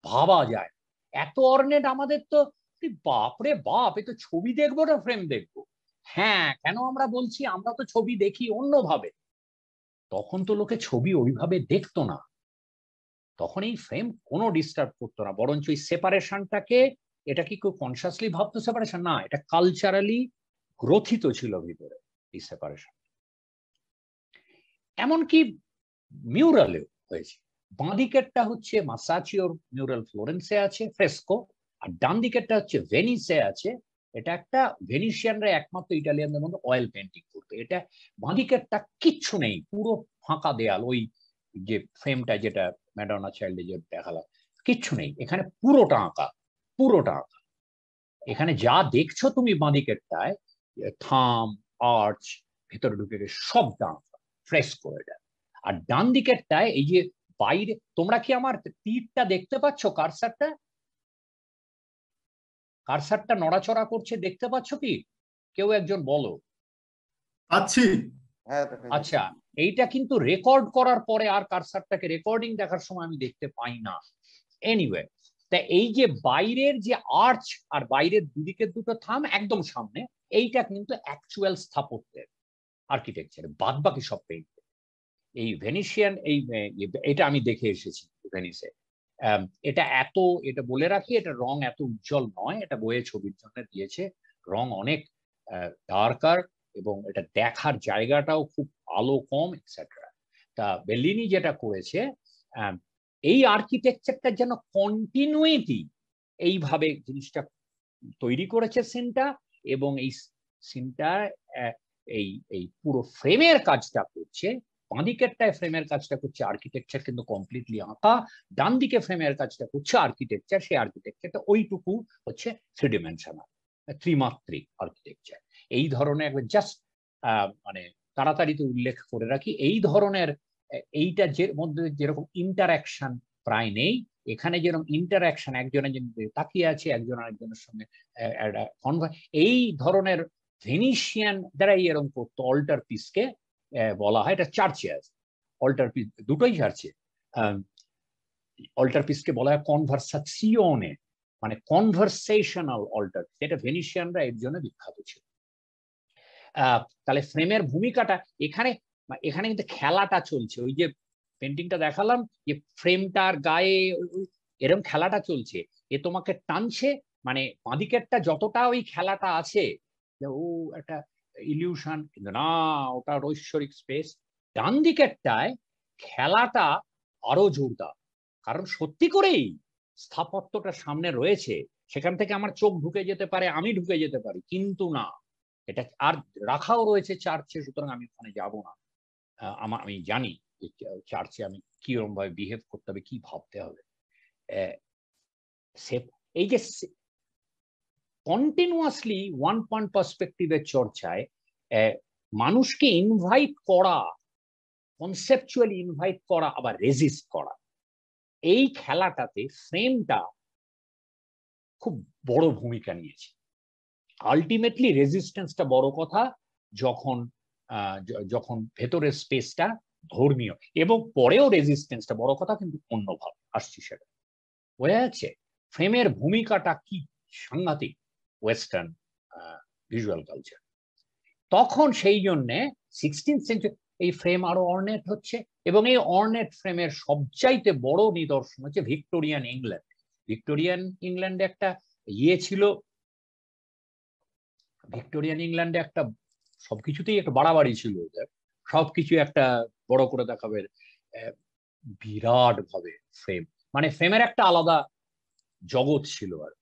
ভাবা যায়। এত অর্নেট আমাদের তো বাপরে বাপ, এ তো ছবি দেখবো না ফ্রেম দেখবো। হ্যাঁ, কেন আমরা বলছি আমরা তো ছবি দেখি অন্যভাবে, তখন তো লোকে ছবি ওইভাবে দেখতো না, তখন এই ফ্রেম কোনো ডিস্টার্ব করতো না, বরঞ্চ এই সেপারেশনটাকে, এটা কি কেউ কনসিয়াসলি ভাবতো সেপারেশন? না, এটা কালচারালি গ্রথিত ছিল ভিতরে এই সেপারেশন। এমনকি মিউরালেও হয়েছে। বাঁ দিকেরটা হচ্ছে মাসাচিওর মিউরাল, ফ্লোরেন্সে আছে ফ্রেস্কো, আর ডান দিকেরটা হচ্ছে ভেনিসে আছে। এটা একটা ভেনিসিয়ানরা একমাত্র ইটালিয়ানদের মধ্যে অয়েল পেন্টিং করতো। এটা বাঁ দিকেরটা কিচ্ছু নেই, পুরো ফাঁকা দেয়াল, ওই যে ফ্রেমটা যেটা ম্যাডোনা চাইল্ডে যে দেখালাম, কিচ্ছু নেই এখানে, পুরোটা আঁকা, পুরোটা আঁকা। এখানে যা দেখছো তুমি বাঁ দিকেরটায়, থাম, আর্চ, ভেতরে ঢুকে গেছে, সবটা আঁকা ফ্রেস্কো এটা। আর ডান দিকেরটায় এই যে বাইরে, তোমরা কি আমার তীরটা দেখতে পাচ্ছ? কারসারটা, কারসারটা নড়াচড়া করছে, দেখতে পাচ্ছ কি? কেউ একজন বলো। আচ্ছি। হ্যাঁ, আচ্ছা, এইটা কিন্তু রেকর্ড করার পরে আর কারসারটাকে রেকর্ডিং দেখার সময় আমি দেখতে পাই না। এনিওয়ে, তা এই যে বাইরের যে আর্চ আর বাইরের দুদিকের দুটো থাম একদম সামনে, এইটা কিন্তু অ্যাকচুয়াল স্থাপত্যের আর্কিটেকচার, বাদ বাকি সব পেইন্ট এই ভেনিসিয়ান। এই এটা আমি দেখে এসেছি ভেনিসে। এটা এত, এটা বলে রাখি, এটা রং এত উজ্জ্বল নয়, এটা বইয়ে ছবির জন্য দিয়েছে, রং অনেক ডার্কার, এবং এটা দেখার জায়গাটাও খুব আলো কম এটসেট্রা। তা বেল্লিনি যেটা করেছে, এই আর্কিটেকচারটা যেন কন্টিনিউইটি, এইভাবে জিনিসটা তৈরি করেছে সিনটা, এবং এই সিনটা এই এই পুরো ফ্রেমের কাজটা করছে। বাঁ দিকেরটায় ফ্রেমের কাজটা করছে আর্কিটেকচার, কিন্তু কমপ্লিটলি আঁকা। ডান দিকে ফ্রেমের কাজটা করছে আর্কিটেকচার, সেই আর্কিটেকচারটা ওইটুকু হচ্ছে থ্রি ডিমেনশনাল, ত্রিমাত্রিক আর্কিটেকচার। এই ধরনের একবার জাস্ট মানে তাড়াতাড়িতে উল্লেখ করে রাখি, এই ধরনের এইটা যে মধ্যে যেরকম ইন্টারাকশন প্রায় নেই, এখানে যেরকম ইন্টারাকশন, একজনের জন্য তাকিয়ে আছে, একজন আরেকজনের সঙ্গে এই ধরনের ভেনিসিয়ান দ্বারাই এরকম করতো। অল্টার পিসকে বলা হয়, এটা চার্চে আছে অল্টার পিস, দুটোই চার্চে। অল্টার পিসকে বলা হয় কনভারসাসিওনে, মানে কনভারসেশনাল অল্টার, যেটা ভেনিসিয়ানরা এর জন্য বিখ্যাত ছিল। তাহলে ফ্রেমের ভূমিকাটা এখানে, এখানে কিন্তু খেলাটা চলছে, ওই যে পেন্টিংটা দেখালাম, যে ফ্রেমটার গায়ে এরকম খেলাটা চলছে, এ তোমাকে টানছে, মানে বাঁদিকেরটা যতটা ওই খেলাটা আছে, ও একটা ইলিউশন, কিন্তু না, ওটা ঐশ্বরিক স্পেস। ডান দিকেরটায় খেলাটা আরো জোরদার, কারণ সত্যি করেই স্থাপত্যটা সামনে রয়েছে, সেখান থেকে আমার চোখ ঢুকে যেতে পারে, আমি ঢুকে যেতে পারি, কিন্তু না, এটা আর রাখাও রয়েছে চার্চে, সুতরাং আমি ওখানে যাব না। আমি জানি চার্চে আমি কিরকম ভাবে বিহেভ করতে হবে, কি ভাবতে হবে। এই যে কন্টিনিউয়াসলি ওয়ান পয়েন্ট পার্সপেক্টিভের চর্চায় মানুষকে ইনভাইট করা, কনসেপচুয়ালি ইনভাইট করা, আবার রেজিস্ট করা, এই খেলাটাতে ফ্রেমটা খুব বড় ভূমিকা নিয়েছে। আলটিমেটলি রেজিস্ট্যান্সটা বড় কথা, যখন যখন ভেতরের স্পেসটা ধর্মীয়, এবং পরেও রেজিস্ট্যান্সটা বড় কথা, কিন্তু অন্যভাবে আসছি সেটা বোঝা যাচ্ছে। ফ্রেমের ভূমিকাটা কি সাংঘাতিক ওয়েস্টার্ন ভিজুয়াল কালচার। তখন সেই জন্যে 16th সেঞ্চুরি এই ফ্রেম আরো অর্নেট হচ্ছে, এবং এই অর্নেট ফ্রেমের সবচাইতে বড় নিদর্শন হচ্ছে ভিক্টোরিয়ান ইংল্যান্ড। ভিক্টোরিয়ান ইংল্যান্ডে একটা ইয়ে ছিল, ভিক্টোরিয়ান ইংল্যান্ডে একটা সবকিছুতেই একটা বাড়াবাড়ি ছিল ওদের, সবকিছু একটা বড় করে দেখাবে, বিরাট ভাবে ফ্রেম, মানে ফ্রেমের একটা আলাদা জগৎ ছিল। আর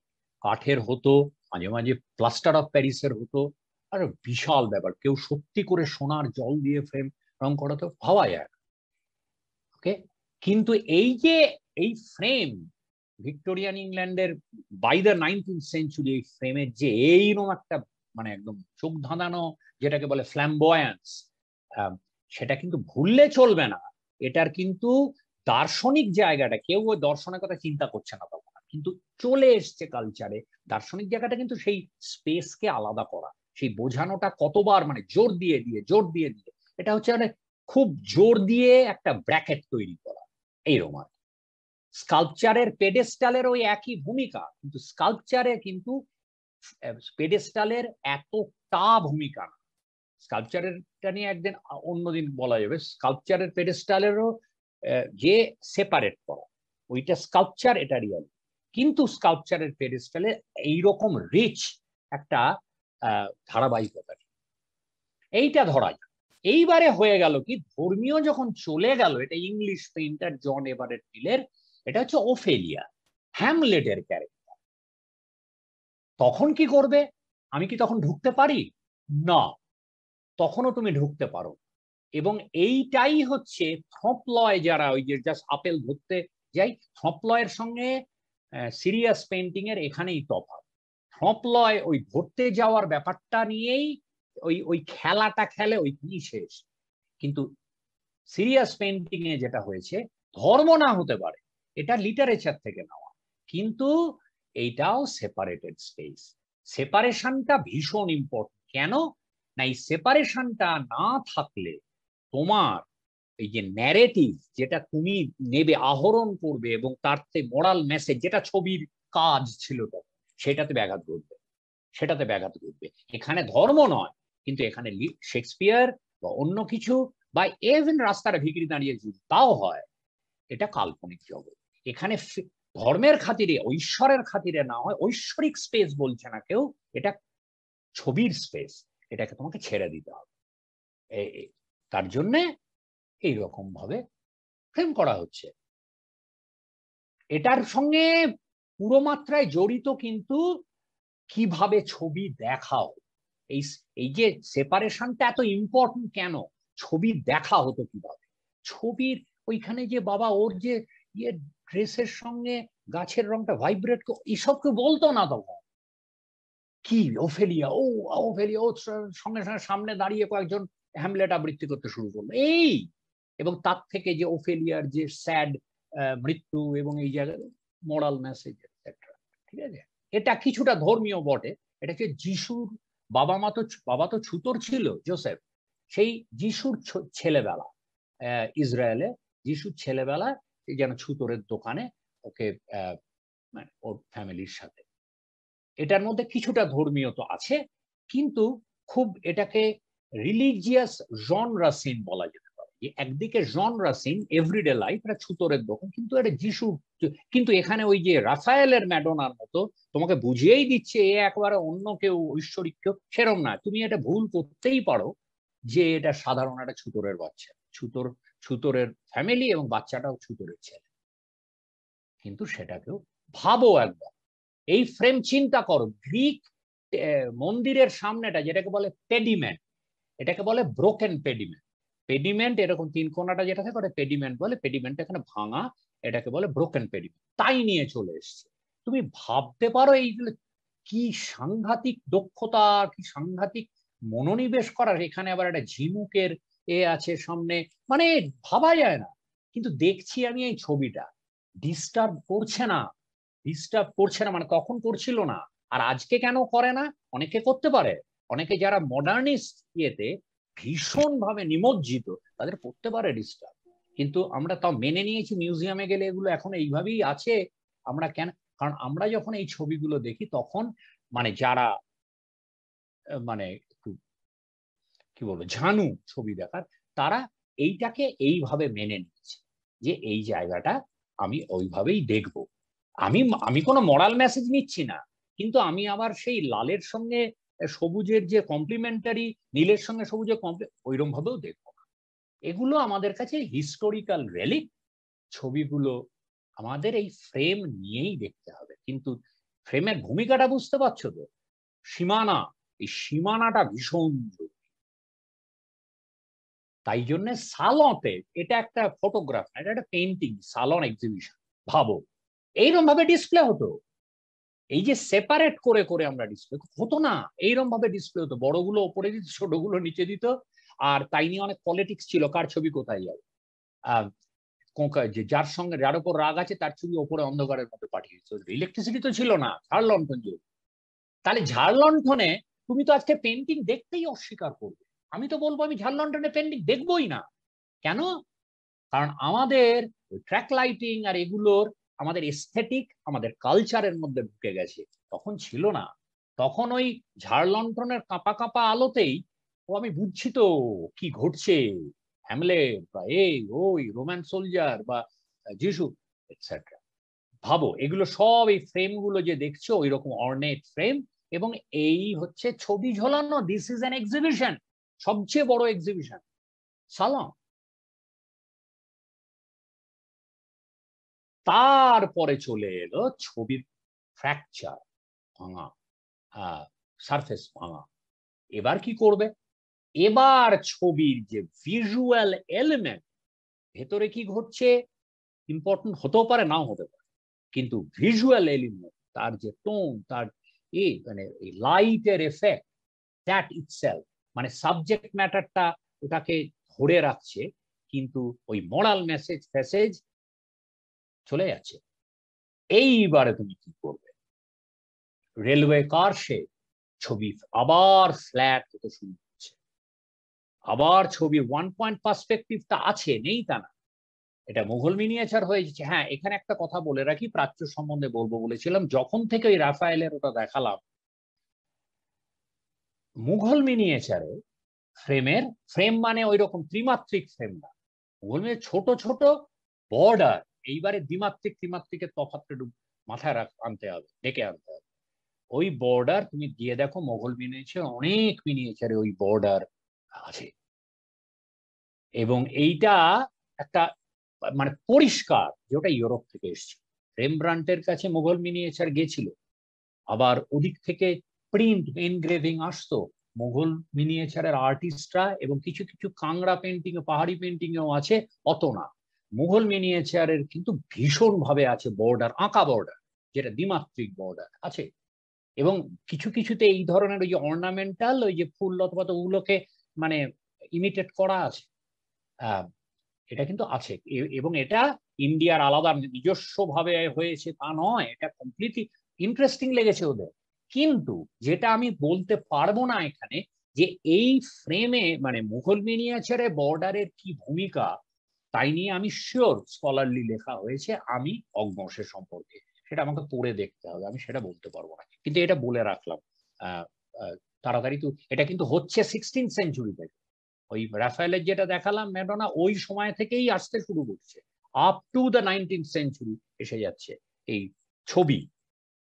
কাঠের হতো, মাঝে মাঝে প্লাস্টার অফ প্যারিসের হতো, আর বিশাল ব্যাপার, কেউ সত্যি করে সোনার জল দিয়ে ফ্রেম রং করাতো, ভাবা যায়। ওকে, কিন্তু এই যে এই ফ্রেম ভিক্টোরিয়ান ইংল্যান্ডের বাই দ্য 19th সেঞ্চুরি, এই ফ্রেমের যে এইরকম একটা মানে একদম চোখ ধাঁধানো, যেটাকে বলে ফ্ল্যাম্বয়ান্স, সেটা কিন্তু ভুললে চলবে না। এটার কিন্তু দার্শনিক জায়গাটা, কেউ ওই দর্শনের কথা চিন্তা করছে না তখন, কিন্তু চলে এসছে কালচারে। দার্শনিক জায়গাটা কিন্তু সেই স্পেসকে আলাদা করা, সেই বোঝানোটা কতবার, মানে জোর দিয়ে দিয়ে জোর দিয়ে দিয়ে, এটা হচ্ছে মানে খুব জোর দিয়ে একটা ব্র্যাকেট তৈরি করা, এইরকম আর স্কাল্পচারের পেডেস্টালের ওই একই ভূমিকা, কিন্তু স্কাল্পচারে কিন্তু পেডেস্টালের এতটা ভূমিকা না। স্কাল্পচারেরটা নিয়ে একদিন অন্যদিন বলা যাবে। স্কাল্পচারের পেডেস্টালেরও যে সেপারেট করা, ওইটা স্কাল্পচার, এটা রিয়াল। কিন্তু স্কাল্পচারের পেডেস্টালে এইরকম রিচ একটা ধারাবাহিকতা, এইটা ধরা যায়। এইবারে হয়ে গেল কি, ধর্মীয় যখন চলে গেল, এটা ইংলিশ পেইন্টার জন এভারেট মিলের, এটা হচ্ছে ওফেলিয়া, হ্যামলেটের ক্যারেক্টার। তখন কি করবে? আমি কি তখন ঢুকতে পারি? না, তখনও তুমি ঢুকতে পারো। এবং এইটাই হচ্ছে থ্রপলয়, যারা ওই যে জাস্ট আপেল ধরতে যাই, থ্রপলয়ের সঙ্গে সিরিয়াস পেইন্টিং এর এখানেই তফাৎ। থ্রপলয় ওই ধরতে যাওয়ার ব্যাপারটা নিয়েই ওই খেলাটা খেলে, ওইখানেই শেষ। কিন্তু সিরিয়াস পেইন্টিং এ যেটা হয়েছে, ধর্ম না হতে পারে, এটা লিটারেচার থেকে নেওয়া, কিন্তু এইটাও সেপারেটেড স্পেস। সেপারেশনটা ভীষণ ইম্পর্টেন্ট। কেন না, এই সেপারেশনটা না থাকলে তোমার এই যে ন্যারেটিভ, যেটা তুমি নেবে, আহরণ করবে, এবং তার মোরাল মেসেজ, যেটা ছবির কাজ ছিল তখন, সেটাতে ব্যাঘাত ঘটবে, সেটাতে ব্যাঘাত ঘটবে। এখানে ধর্ম নয়, কিন্তু এখানে শেক্সপিয়ার বা অন্য কিছু, বা এভেন রাস্তার ভিখারি দাঁড়িয়ে তাও হয়, এটা কাল্পনিক জগৎ। এখানে ধর্মের খাতিরে, ঐশ্বরের খাতিরে না হয়, ঐশ্বরিক স্পেস বলছে না কেউ, এটা ছবির স্পেস, এটাকে তোমাকে ছেড়ে দিতে হবে। তার জন্যে এইরকম ভাবে ফ্রেম করা হচ্ছে। এটার সঙ্গে পুরো মাত্রায় জড়িত কিন্তু কিভাবে ছবি দেখাও। এই যে সেপারেশনটা এত ইম্পর্টেন্ট কেন, ছবি দেখা হতো কিভাবে, ছবির ওইখানে যে বাবা ওর যে ইয়ে ড্রেসের সঙ্গে গাছের রংটা ভাইব্রেট, এসবকে বলতো না তখন। কি ওফেলিয়া, ওফেলিয়া, ও সঙ্গে সঙ্গে সামনে দাঁড়িয়ে কয়েকজন হ্যামলেট আবৃত্তি করতে শুরু করলো, এই। এবং তার থেকে যে ওফেলিয়ার যে স্যাড মৃত্যু, এবং এই জায়গায় মোরাল মেসেজ, এটসেট্রা, ঠিক আছে। এটা কিছুটা ধর্মীয় বটে। এটাকে যিশুর বাবা তো ছুতোর ছিল, জোসেফ, সেই যিশুর ছেলেবেলা, ইসরায়েলে যিশুর ছেলেবেলা যেন ছুতোরের দোকানে ওকে, মানে ওর ফ্যামিলির সাথে, এটার মধ্যে কিছুটা ধর্মীয় তো আছে, কিন্তু খুব এটাকে রিলিজিয়াস জনরা সিন বলা যেতে পারে। একদিকে জনরা সিন, এভরিডে লাইফ, এটা ছুতোরের দোকান, কিন্তু এটা যিশু। কিন্তু এখানে ওই যে রাফায়েলের ম্যাডোনার মতো তোমাকে বুঝিয়েই দিচ্ছে এ একবারে অন্য কেউ, ঐশ্বরিক কেউ, সেরম না। তুমি এটা ভুল করতেই পারো যে এটা সাধারণ একটা ছুতোরের বাচ্চা, ছুতোরের ফ্যামিলি, এবং বাচ্চাটাও ছুতোরের ছেলে, কিন্তু সেটাকেও ভাবো একবার। এই ফ্রেম চিন্তা করো, গ্রিক মন্দিরের সামনেটা যেটাকে বলে পেডিমেন্ট, এটাকে বলে ব্রোকেন পেডিমেন্ট। পেডিমেন্ট এরকম তিন কোণাটা যেটা থাকে, ওটা পেডিমেন্ট বলে। পেডিমেন্ট এখানে ভাঙা, এটাকে বলে ব্রোকেন পেডিমেন্ট। তাই নিয়ে চলে এসছে। তুমি ভাবতে পারো এইগুলো কি সাংঘাতিক দক্ষতা, কি সাংঘাতিক মনোনিবেশ করার। এখানে আবার একটা ঝিনুকের আছে সামনে, মানে ভাবা যায় না। কিন্তু দেখছি আমি এই ছবিটা, ডিস্টার্ব করছে না, মানে তখন করছিল না। আর আজকে কেন করে না? অনেকে করতে পারে, অনেকে যারা মডার্নিস্ট ইয়েতে ভীষণ ভাবে নিমজ্জিত, তাদের করতে পারে ডিস্টার্ব। কিন্তু আমরা তাও মেনে নিয়েছি, মিউজিয়ামে গেলে এগুলো এখন এইভাবেই আছে। আমরা কেন? কারণ আমরা যখন এই ছবিগুলো দেখি, তখন মানে যারা মানে একটু কি বলবো, ঝানু ছবি দেখার, তারা এইটাকে এইভাবে মেনে নিচ্ছে যে এই জায়গাটা আমি ওইভাবেই দেখবো। আমি কোনো মরাল মেসেজ নিচ্ছি না, কিন্তু আমি আবার সেই লালের সঙ্গে সবুজের যে কমপ্লিমেন্টারি, নীলের সঙ্গে সবুজের ওইরকম ভাবেও দেখবো না। এগুলো আমাদের কাছে হিস্টোরিক্যাল রেলিক। ছবিগুলো আমাদের এই ফ্রেম নিয়েই দেখতে হবে, কিন্তু ফ্রেমের ভূমিকাটা বুঝতে পারছো তো? সীমানা, এই সীমানাটা ভীষণ জরুরি। তাই জন্য সালতে, এটা একটা ফটোগ্রাফ, এটা একটা পেইন্টিং, সালন এক্সিবিশন, ভাবো এইরকম ভাবে ডিসপ্লে হতো। এই যে সেপারেট করে করে আমরা ডিসপ্লে হতো না, এইরকম ভাবে ডিসপ্লে হতো, বড়গুলো ওপরে দিত, ছোটগুলো নিচে দিত। আর তাই নিয়ে অনেক পলিটিক্স ছিল, কার ছবি কোথায় যাবে। যার সঙ্গে, যার উপর রাগ আছে, তার ছবি ওপরে অন্ধকারের মধ্যে পাঠিয়ে দিত। ইলেকট্রিসিটি তো ছিল না, ঝাড় লণ্ঠন ছিল। তাহলে ঝাড় লণ্ঠনে তুমি তো আজকে পেন্টিং দেখতেই অস্বীকার করবে। আমি তো বলবো আমি ঝাড় লণ্ঠনে পেন্টিং দেখবোই না। কেন? কারণ আমাদের ট্র্যাক লাইটিং আর এগুলোর আমাদের এস্থেটিক আমাদের কালচারের মধ্যে ঢুকে গেছে, তখন ছিল না। তখন ওই ঝাড় লণ্ঠনের কাঁপা কাঁপা আলোতেই ও আমি বুঝছি তো কি ঘটছে, হ্যামলেট বা এই ওই রোম্যান সোলজার বা যিশু এটসেট্রা। ভাবো এগুলো সব এই ফ্রেমগুলো যে দেখছো ওই রকম অর্নেট ফ্রেম, এবং এই হচ্ছে ছবি ঝোলানো। দিস ইজ অ্যান এক্সিবিশন, সবচেয়ে বড় এক্সিবিশন। সালাম। তারপরে চলে এলো ছবির ফ্র্যাকচার, ভাঙা, সারফেস ভাঙা। এবার কি করবে? এবার ছবির যে ভিজুয়াল এলিমেন্ট, ভেতরে কি ঘটছে ইম্পর্টেন্ট হতেও পারে, নাও হতে পারে, কিন্তু ভিজুয়াল এলিমেন্ট, তার যে টোন, তার মানে লাইটের এফেক্ট, দ্যাট ইটসেলফ, মানে সাবজেক্ট ম্যাটারটা ওটাকে ধরে রাখছে, কিন্তু ওই মোরাল মেসেজ ফেসেজ চলে যাচ্ছে। এইবারে তুমি কি করবে? রেলওয়ে কার সে ছবি আবার ফ্ল্যাট হতে শুরু করছে, আবার ছবি ওয়ান পয়েন্ট পার্সপেক্টিভটা আছে, নেই তা না। এটা মুঘল মিনিয়েচার হয়ে যাচ্ছে। হ্যাঁ, এখানে একটা কথা বলে রাখি, প্রাচ্য সম্বন্ধে বলবো বলেছিলাম, যখন থেকে ওই রাফায়েলের ওটা দেখালাম, মুঘল মিনিয়েচারে ফ্রেম মানে ওই রকম ত্রিমাত্রিক ফ্রেম না, মুঘল মিনিয়েচার ছোট ছোট বর্ডার। এইবারে ত্রিমাত্রিকের তফাৎটা মাথায় আনতে হবে, ডেকে আনতে হবে। ওই বর্ডার তুমি দিয়ে দেখো, মুঘল মিনিয়েচার অনেক মিনিয়েচারে ওই বর্ডার আছে, এবং এইটা একটা মানে পরিষ্কার যে ওটা ইউরোপ থেকে এসছে। রেমব্রান্টের কাছে মুঘল মিনিয়েচার গেছিল, আবার ওদিক থেকে প্রিন্ট এনগ্রেভিং আসতো, মুঘল মিনিয়েচারের আর্টিস্টরা, এবং কিছু কিছু কাংড়া পেন্টিং পাহাড়ি পেন্টিং এও আছে, অত না। মুঘল মিনিয়েচারের কিন্তু ভীষণ ভাবে আছে বর্ডার, আঁকা বর্ডার, যেটা দ্বিমাত্রিক বর্ডার আছে। এবং কিছু কিছুতে এই ধরনের ওই যে অর্নামেন্টাল ওই যে ফুল অথবা ওগুলোকে মানে ইমিটেট করা আছে, এটা কিন্তু আছে। এবং এটা ইন্ডিয়ার আলাদা নিজস্ব ভাবে হয়েছে তা নয়, এটা কমপ্লিটলি ইন্টারেস্টিং লেগেছে ওদের। কিন্তু যেটা আমি বলতে পারবো না এখানে, যে এই ফ্রেমে মানে মুঘল মিনিয়েচারে বর্ডারের কি ভূমিকা, তাই নিয়ে আমি শিওর স্কলারলি লেখা হয়েছে, আমি অজ্ঞ সে সম্পর্কে, সেটা আমাকে পড়ে দেখতে হবে, আমি সেটা বলতে পারবো না। কিন্তু এটা বলে রাখলাম তাড়াতাড়ি। তো এটা কিন্তু হচ্ছে 16th সেঞ্চুরি থেকে, ওই রাফায়েলের যেটা দেখালাম ম্যাডোনা, ওই সময় থেকেই আসতে শুরু করছে, up to the 19th century এসে যাচ্ছে এই ছবি।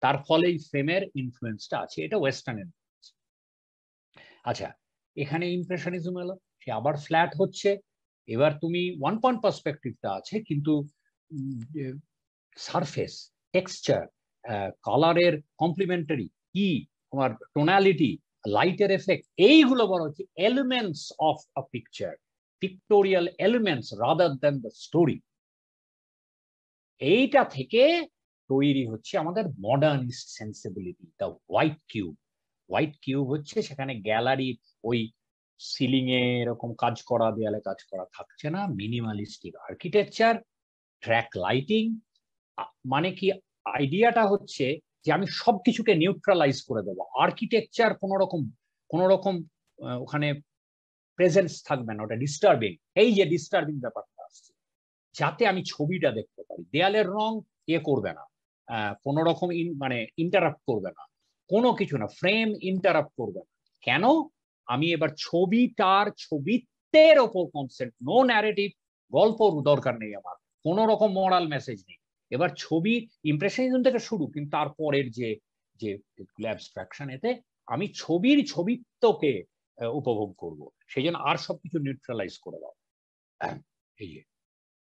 তার ফলে এই ফ্রেমের ইনফ্লুয়েন্সটা আছে, এটা ওয়েস্টার্ন ইনফ্লুয়েন্স। আচ্ছা, এখানে ইমপ্রেশনিজম এলো, সে আবার ফ্ল্যাট হচ্ছে। এবার তুমি ওয়ান পয়েন্ট পার্সপেক্টিভটা আছে, কিন্তু সারফেস, টেক্সচার, কালারের কমপ্লিমেন্টারি, কি তোমার টোনালিটি, লাইটের এফেক্ট, এইগুলো বড় হচ্ছে elements of a picture, pictorial elements rather than the story. এইটা থেকে তৈরি হচ্ছে আমাদের modernist sensibility, the white cube. White cube হচ্ছে সেখানে গ্যালারি ওই সিলিং এ এরকম কাজ করা, দেয়ালে কাজ করা থাকছে না, মিনিমালিস্টিক আর্কিটেকচার, ট্র্যাক লাইটিং। মানে কি আইডিয়াটা হচ্ছে যে আমি সবকিছুকে নিউট্রালাইজ করে দেবো, আর্কিটেকচার কোন রকম ওখানে প্রেজেন্স থাকবে না, ওটা ডিস্টার্বিং। এই যে ডিস্টার্বিং ব্যাপারটা আসছে, যাতে আমি ছবিটা দেখতে পারি। দেয়ালের রং করবে না, কোন রকম মানে ইন্টারাপ্ট করবে না, কোনো কিছু না, ফ্রেম ইন্টারাপ্ট করবে না। কেন? আমি এবার ছবিত্বের ওপর কনসেন্ট, নো ন্যারেটিভ, গল্প দরকার নেই আমার, কোন রকম মোরাল মেসেজ নেই। এবার ছবি ইমপ্রেশনিজম থেকে শুরু, কিন্তু তারপরের যে যে অ্যাবস্ট্রাকশন, এতে আমি ছবিত্বকে উপভোগ করব, সেই জন্য আর সবকিছু নিউট্রালাইজ করে দাও। এই যে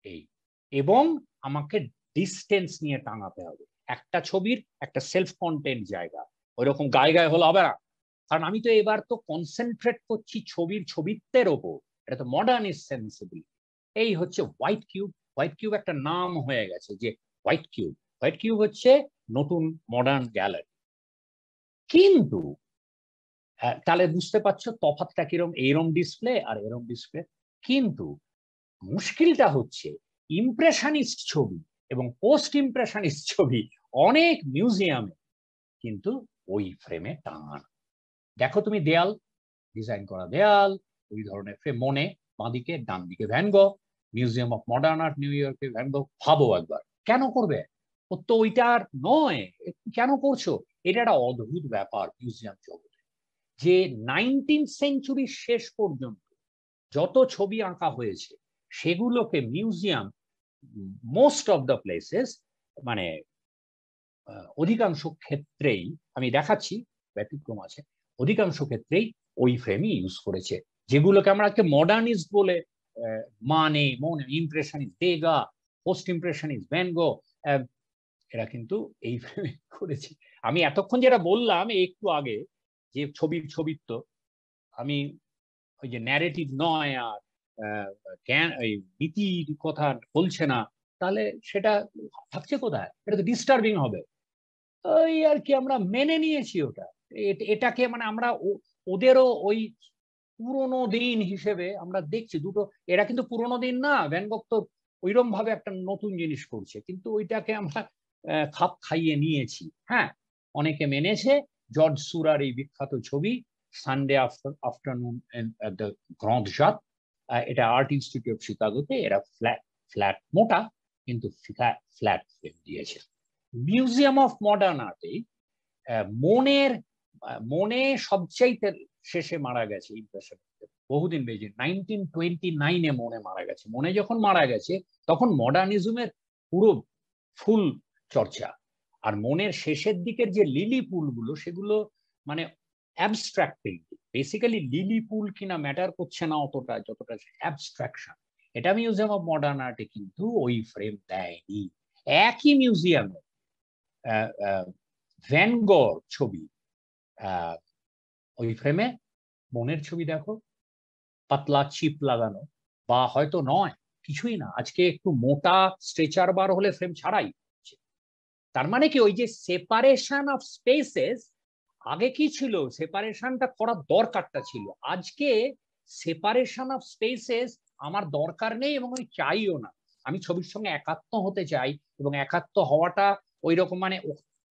এই, এবং আমাকে ডিস্টেন্স নিয়ে টাঙাতে হবে। একটা ছবির একটা সেলফ কন্টেন্ট জায়গা, ওইরকম গায়ে হলো হবে না, কারণ আমি তো এবার তো কনসেন্ট্রেট করছি ছবিত্বের ওপর। এটা তো মডার্নিস্ট সেন্সিবিলিটি। এই হচ্ছে হোয়াইট কিউব। হোয়াইট কিউব একটা নাম হয়ে গেছে, যে হোয়াইট কিউব। হোয়াইট কিউব হচ্ছে নতুন মডার্ন গ্যালারি। কিন্তু তাহলে বুঝতে পারছো তফাৎটা কিরম, এইরম ডিসপ্লে আর এরম ডিসপ্লে। কিন্তু মুশকিলটা হচ্ছে ইমপ্রেশনিস্ট ছবি এবং পোস্ট ইমপ্রেশনিস্ট ছবি অনেক মিউজিয়ামে কিন্তু ওই ফ্রেমে টাঙানো। দেখো তুমি দেয়াল, ডিজাইন করা দেয়াল, ওই ধরনের ফ্রেম, মনে বাঁদিকে, ডান দিকে van go, museum of modern art new ইয়র্কে ভ্যান গো। ভাবো একবার, কেন করবে? ও তো ওইটার নয়, কেন করছো? এটা একটা অদ্ভুত ব্যাপার মিউজিয়াম জগতে, যে 19th সেঞ্চুরির শেষ পর্যন্ত যত ছবি আঁকা হয়েছে সেগুলোকে museum most of the places, মানে অধিকাংশ ক্ষেত্রেই, আমি দেখাচ্ছি ব্যতিক্রম আছে, অধিকাংশ ক্ষেত্রেই ওই ফ্রেমই ইউজ করেছে। যেগুলোকে আমরা আজকে মডার্নিস্ট বলে মানে মনে, ইমপ্রেশনিস্ট দেগা, পোস্ট ইমপ্রেশনিস্ট ভ্যান গো, এরা কিন্তু এই ফ্রেমে করেছে। আমি এতক্ষণ যেটা বললাম একটু আগে, যে ছবির তো আমি ওই যে ন্যারেটিভ নয় আর জ্ঞান, ওই নীতির কথা বলছে না, তাহলে সেটা থাকছে কোথায়? এটা তো ডিস্টার্বিং হবে। ওই আর কি, আমরা মেনে নিয়েছি ওটা, এটাকে মানে আমরা ওদেরও ওই পুরোনো দিন হিসেবে আমরা দেখছি দুটো। এরা কিন্তু পুরোনো দিন না, ভ্যান গঘ তো ওইরকম ভাবে একটা নতুন জিনিস করছে, কিন্তু ওইটাকে আমরা খাপ খাইয়ে নিয়েছি। হ্যাঁ, অনেকে মেনেছে। জর্জ সুরার এই বিখ্যাত ছবি Sunday afternoon at the grand জাত, এটা আর্ট ইনস্টিটিউট শিকাগোতে, এরা ফ্ল্যাট মোটা কিন্তু ফ্ল্যাট ফ্রেম দিয়েছে। মিউজিয়াম অফ মডার্ন আর্টে মনে সবচাইতে শেষে মারা গেছে ইমপ্রেশন, বহুদিন বেজে 1929-এ মনে মারা গেছে। মনে যখন মারা গেছে তখন মডার্নিজমের পুরো ফুল চর্চা। আর মনের শেষের দিকের যে লিলি পুলগুলো, সেগুলো মানে অ্যাবস্ট্রাক্ট পেইন্টিং। বেসিক্যালি লিলি পুল কিনা ম্যাটার করছে না অতটা, যতটা অ্যাবস্ট্রাকশন। এটা মিউজিয়াম অফ মডার্ন আর্টে কিন্তু ওই ফ্রেম দেয়নি। একই মিউজিয়ামে ভ্যান গঘ ছবি, ওই ফ্রেমে মনের ছবি দেখো, পাতলা চিপ লাগানো, বা হয়তো নয়, কিছুই না, আজকে একটু মোটা স্ট্রেচার বার হলে ফ্রেম ছাড়াই। তার মানে কি, ওই যে সেপারেশন অফ স্পেসেস, আগে কি ছিল, সেপারেশনটা করার দরকারটা ছিল। আজকে সেপারেশন অফ স্পেসেস আমার দরকার নেই এবং আমি চাইও না। আমি ছবির সঙ্গে একাত্ম হতে চাই, এবং একাত্ম হওয়াটা ওই রকম, মানে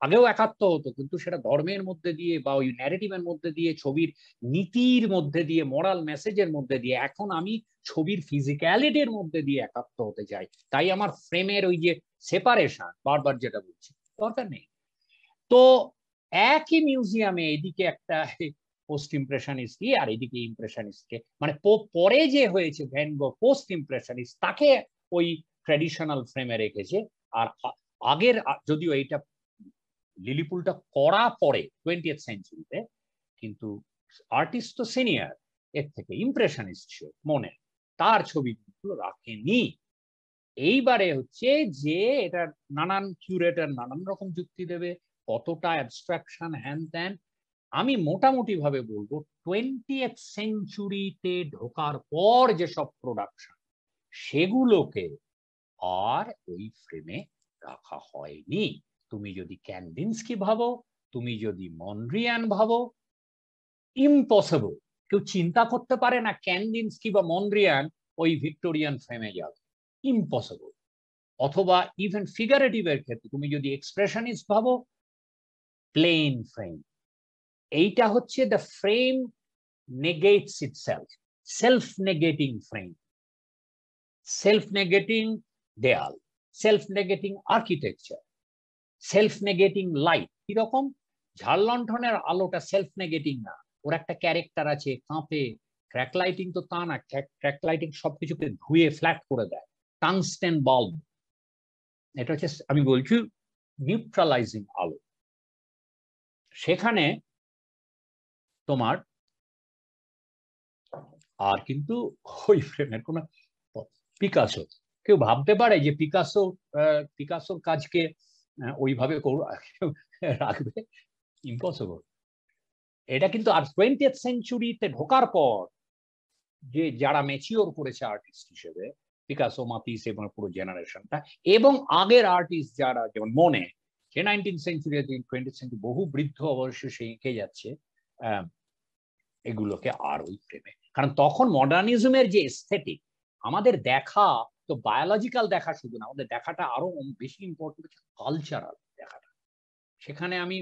আগেও একাত্ম হতো, কিন্তু সেটা ধর্মের মধ্যে দিয়ে বা ওই ন্যারেটিভের মধ্যে দিয়ে, ছবির নীতির মধ্যে দিয়ে, মোরাল মেসেজের মধ্যে দিয়ে। এখন আমি ছবির ফিজিক্যালিটির মধ্যে দিয়ে একাত্ম হতে চাই। তাই আমার ফ্রেমের ওই যে সেপারেশন, বারবার যেটা বলছি, দরকার নেই। তো একই মিউজিয়ামে এদিকে একটা পোস্ট ইমপ্রেশনিস্ট আর এদিকে ইমপ্রেশনিস্টকে, মানে পরে যে হয়েছে ভ্যান গঘ পোস্ট ইমপ্রেশনিস্ট, তাকে ওই ট্র্যাডিশনাল ফ্রেমে রেখেছে। আর আগের, যদিও এইটা লিলিপুলটা করা পরে 20th সেঞ্চুরিতে, কিন্তু আর্টিস্ট তো সিনিয়র, এর থেকে ইমপ্রেশনিস্ট সে মনে, তার ছবিগুলো রাখেনি। এইবারে হচ্ছে যে এটা নানান কিউরেটর নানান রকম যুক্তি দেবে, কতটা অ্যাবস্ট্রাকশন হ্যান ত্যান। আমি মোটামুটি ভাবে বলবো 20th সেঞ্চুরিতে ঢোকার পর যেসব প্রোডাকশন, সেগুলোকে আর ওই ফ্রেমে রাখা হয়নি। তুমি যদি ক্যান্ডিন্সকি ভাবো, তুমি যদি মন্ড্রিয়ান ভাবো, ইম্পসিবল। কেউ চিন্তা করতে পারে না ক্যান্ডিন্সকি বা মন্ড্রিয়ান ওই ভিক্টোরিয়ান ফ্রেমে যাবে, ইম্পসিবল। অথবা ইভেন ফিগারেটিভের ক্ষেত্রে তুমি যদি এক্সপ্রেশনিস্ট ভাবো, প্লেন ফ্রেম। এইটা হচ্ছে the frame negates itself, self negating frame, self negating দেয়াল, self negating architecture, self negating light. কিরকম? ঝাড় লণ্ঠনের আলোটা সেলফ নেগেটিং না, ওর একটা ক্যারেক্টার আছে, কাঁপে। ক্র্যাক লাইটিং তো তা না, ক্র্যাক লাইটিং সবকিছুকে ধুয়ে ফ্ল্যাট করে দেয়। টাংস্টেন বাল্ব, এটা হচ্ছে আমি বলছি নিউট্রালাইজিং আলো। সেখানে তোমার আর কিন্তু ওই ফ্রেমের কোন, পিকাসো, কেউ ভাবতে পারে যে পিকাসোর কাজকে ওইভাবে রাখবে? ইম্পসিবল। এটা কিন্তু আর 20th সেঞ্চুরিতে ঢোকার পর যে যারা ম্যাচিওর করেছে আর্টিস্ট হিসেবে, পিকাসো, মাতিস এবং পুরো জেনারেশনটা, এবং আগের আর্টিস্ট যারা, যেমন মনে, সে 19th সেঞ্চুরি 20th সেঞ্চুরি বহু বৃদ্ধ অবশ্যই সে এঁকে যাচ্ছে এগুলোকে আর ওই ফ্রেমে। কারণ তখন মডার্নিজমের যে এস্থেটিক, আমাদের দেখা তো বায়োলজিক্যাল দেখা শুধু না, আমাদের দেখাটা আরো বেশি ইম্পর্টেন্ট হচ্ছে কালচারাল দেখাটা। সেখানে আমি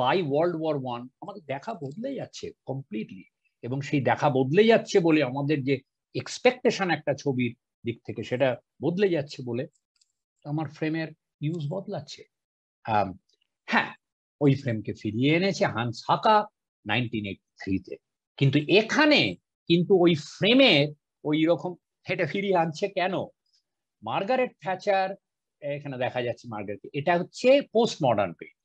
বাই ওয়ার্ল্ড ওয়ার 1 আমাদের দেখা বদলে যাচ্ছে কমপ্লিটলি। এবং সেই দেখা বদলে যাচ্ছে বলে আমাদের যে এক্সপেকটেশন একটা ছবির দিক থেকে সেটা বদলে যাচ্ছে বলে আমার ফ্রেমের ইউজ বদলাচ্ছে। হ্যাঁ, ওই ফ্রেমকে ফিরিয়ে এনেছে হান্স হাকা 1983-তে, কিন্তু এখানে কিন্তু ওই ফ্রেমের ওই রকম এটা ফিরিয়ে আনছে কেন? মার্গারেট থ্যাচার, এখানে দেখা যাচ্ছে মার্গারেট, এটা হচ্ছে পোস্ট মডার্ন পেইন্ট।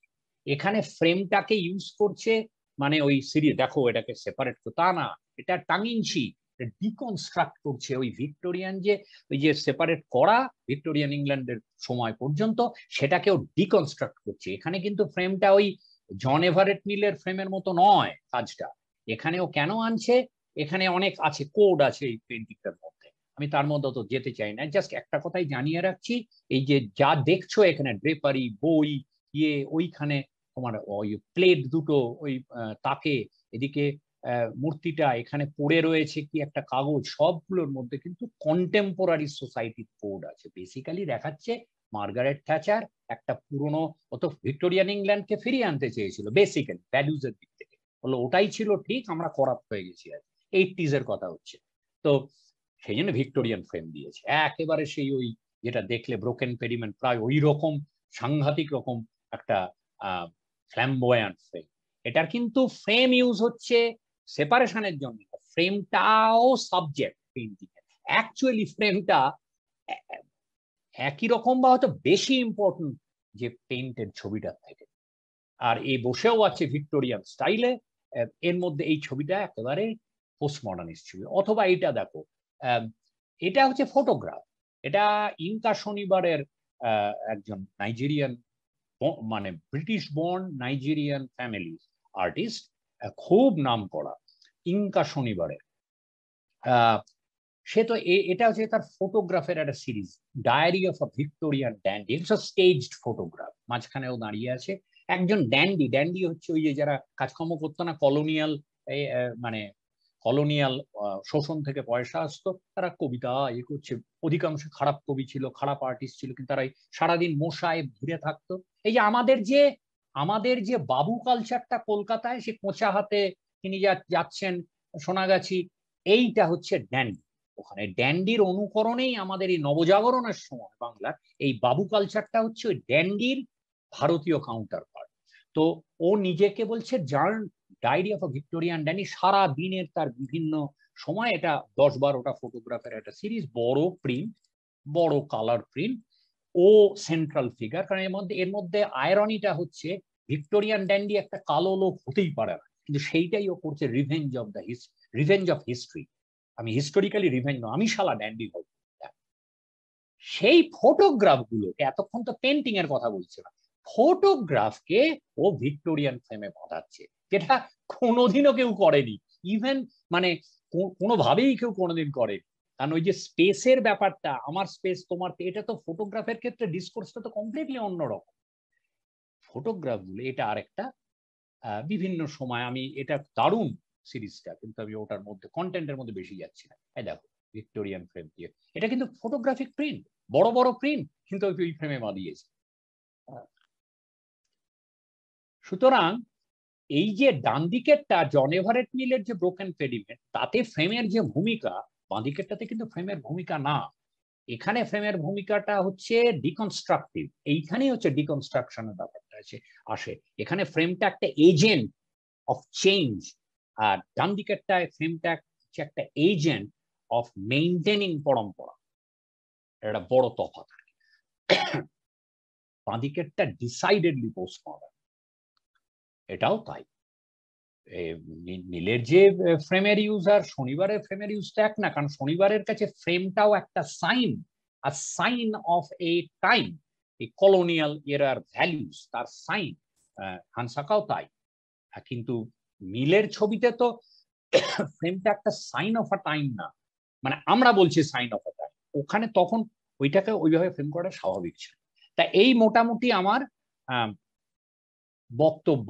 এখানে ফ্রেমটাকে ইউজ করছে, মানে ওই সিরিজ দেখো এটাকে সেপারেট তা না, এটা টাঙিনছি ডিকনস্ট্রাক্ট করছে ওই ভিক্টোরিয়ান যে ওই যে সেপারেট করা ভিক্টোরিয়ান ইংল্যান্ডের সময় পর্যন্ত সেটাকেও ডিকনস্ট্রাক্ট করছে। এখানে কিন্তু ফ্রেমটা ওই জন এভারেট মিলের ফ্রেমের মতো নয় কাজটা। এখানেও কেন আনছে, এখানে অনেক আছে, কোড আছে এই পেন্টিংটার মধ্যে, আমি তার মধ্যে তো যেতে চাই না, জাস্ট একটা কথাই জানিয়ে রাখছি, এই যে যা দেখছো এখানে ড্রেপারি, বই, ওইখানে তোমার ওই প্লেট দুটো ওই তাকে, এদিকে মূর্তিটা এখানে পড়ে রয়েছে কি একটা কাগজ, সবগুলোর মধ্যে কিন্তু কন্টেম্পোরারি সোসাইটির কোড আছে। বেসিক্যালি দেখাচ্ছে মার্গারেট থ্যাচার একটা পুরনো, অত ভিক্টোরিয়ান ইংল্যান্ডকে ফিরিয়ে আনতে চেয়েছিল বেসিক্যালি ভ্যালুজ এর দিক থেকে, বললো ওটাই ছিল ঠিক, আমরা করাপ্ট হয়ে গেছি আর 80s এর কথা হচ্ছে। তো সেই জন্য ভিক্টোরিয়ান ফ্রেম দিয়েছে একেবারে সেই ওই যেটা দেখলে ব্রোকেন পেডিমেন্ট প্রায় ওই রকম সাংঘাতিক রকম একটা ফ্ল্যাম্বয়ান্ট ফ্রেম। এটার কিন্তু ফ্রেম ইউজ হচ্ছে সেপারেশনের জন্য, ফ্রেমটাও সাবজেক্ট পেইন্টিং এর, অ্যাকচুয়ালি ফ্রেমটা একই রকম বা হয়তো বেশি ইম্পর্টেন্ট যে পেইন্টের ছবিটার থেকে। আর এই বসেও আছে ভিক্টোরিয়ান স্টাইলে, এর মধ্যে এই ছবিটা একেবারে পোস্ট মডার্নিস্ট ছবি। অথবা এটা দেখো, এটা হচ্ছে ফটোগ্রাফ, এটা ইনকা শনিবারের একজন নাইজেরিয়ান, মানে British born Nigerian family artist, খুব নাম করা ইনকা শনিবারের। সে তো এটা হচ্ছে তার ফটোগ্রাফের একটা series, diary of a Victorian dandy, it's a staged photograph. মাঝখানেও দাঁড়িয়ে আছে একজন ড্যান্ডি। ড্যান্ডি হচ্ছে ওই যে যারা কাজকর্ম করতো না, কলোনিয়াল, মানে কলোনিয়াল শোষণ থেকে পয়সা আসতো, তারা কবিতা এ করছে, অধিকাংশ খারাপ কবি ছিল, খারাপ আর্টিস্ট ছিল, কিন্তু তারা সারাদিন মশায় ঘিরে থাকতো। এই যে আমাদের যে বাবু কালচারটা কলকাতায়, সে কোঁচা হাতে তিনি যাচ্ছেন সোনাগাছি, এইটা হচ্ছে ড্যান্ডি। ওখানে ড্যান্ডির অনুকরণেই আমাদের এই নবজাগরণের সময় বাংলার এই বাবু কালচারটা হচ্ছে ওই ড্যান্ডির ভারতীয় কাউন্টার পার্ট। তো ও নিজেকে বলছে diary of a Victorian dandy, সারা দিনের তার বিভিন্ন সময়, এটা 10-12টা ফটোগ্রাফের একটা সিরিজ, বড় প্রিন্ট, বড় কালার প্রিন্ট, ও সেন্ট্রাল ফিগার। কারণ এর মধ্যে আয়রনিটা হচ্ছে ভিক্টোরিয়ান ড্যান্ডি একটা কালো লোক হতেই পারে না, কিন্তু সেইটাই ও করছে রিভেঞ্জ অফ হিস্ট্রি। আমি হিস্টোরিক্যালি রিভেঞ্জ নয়, আমি শালা ড্যান্ডি হব। সেই ফটোগ্রাফ গুলোকে, এতক্ষণ তো পেন্টিং এর কথা বলছিলাম, ফটোগ্রাফকে ও ভিক্টোরিয়ান ফ্রেমে বাঁধাচ্ছে, যেটা কোনোদিনও কেউ করেনি, ইভেন মানে কোনোভাবেই কেউ কোনোদিন করেনি। কারণ ওই যে স্পেসের ব্যাপারটা, আমার স্পেস তোমার, এটা তো ফটোগ্রাফের ক্ষেত্রে ডিসকোর্সটা তো কমপ্লিটলি অন্যরকম। ফটোগ্রাফ গুলো এটা আরেকটা, বিভিন্ন সময় আমি, এটা দারুণ সিরিজটা, কিন্তু আমি ওটার মধ্যে কন্টেন্টের মধ্যে বেশি যাচ্ছি না। এই দেখো ভিক্টোরিয়ান ফ্রেম দিয়ে, এটা কিন্তু ফটোগ্রাফিক প্রিন্ট, বড় বড় প্রিন্ট, কিন্তু ওই ফ্রেমে বাঁধিয়েছে। সুতরাং এই যে ডান দিকেরটা জন এভারেট মিলের যে ব্রোকেন পেডিমেন্ট, তাতে ফ্রেমের যে ভূমিকা, বাঁ দিকেরটাতে কিন্তু ফ্রেমের ভূমিকা না। এখানে ফ্রেমের ভূমিকাটা হচ্ছে ডিকনস্ট্রাকটিভ, এইখানেই হচ্ছে ডিকনস্ট্রাকশনের ব্যাপারটা আসে। এখানে ফ্রেমটা একটা এজেন্ট অফ চেঞ্জ, আর ডান দিকেরটায় ফ্রেমটা হচ্ছে একটা এজেন্ট অফ মেইনটেনিং পরম্পরা। এটা বড় তফাৎ। বাঁ দিকেরটা ডিসাইডেডলি পোস্ট মডার্ন, এটাও তাই। নীলের যে ফ্রেমের ইউজ আর শনিবারের ফ্রেমের ইউজটা এক না, কারণ শনিবারের কাছে ফ্রেমটাও একটা সাইন অফ এ টাইম, এই কলোনিয়াল এরার ভ্যালুস, তার সাইন। হানসাকাও তাই। কিন্তু মিলের ছবিতে তো ফ্রেমটা একটা সাইন অফ আ টাইম না, মানে আমরা বলছি সাইন অফ আ টাইম, ওখানে তখন ওইটাকে ওইভাবে ফ্রেম করা স্বাভাবিক ছিল। তা এই মোটামুটি আমার বক্তব্য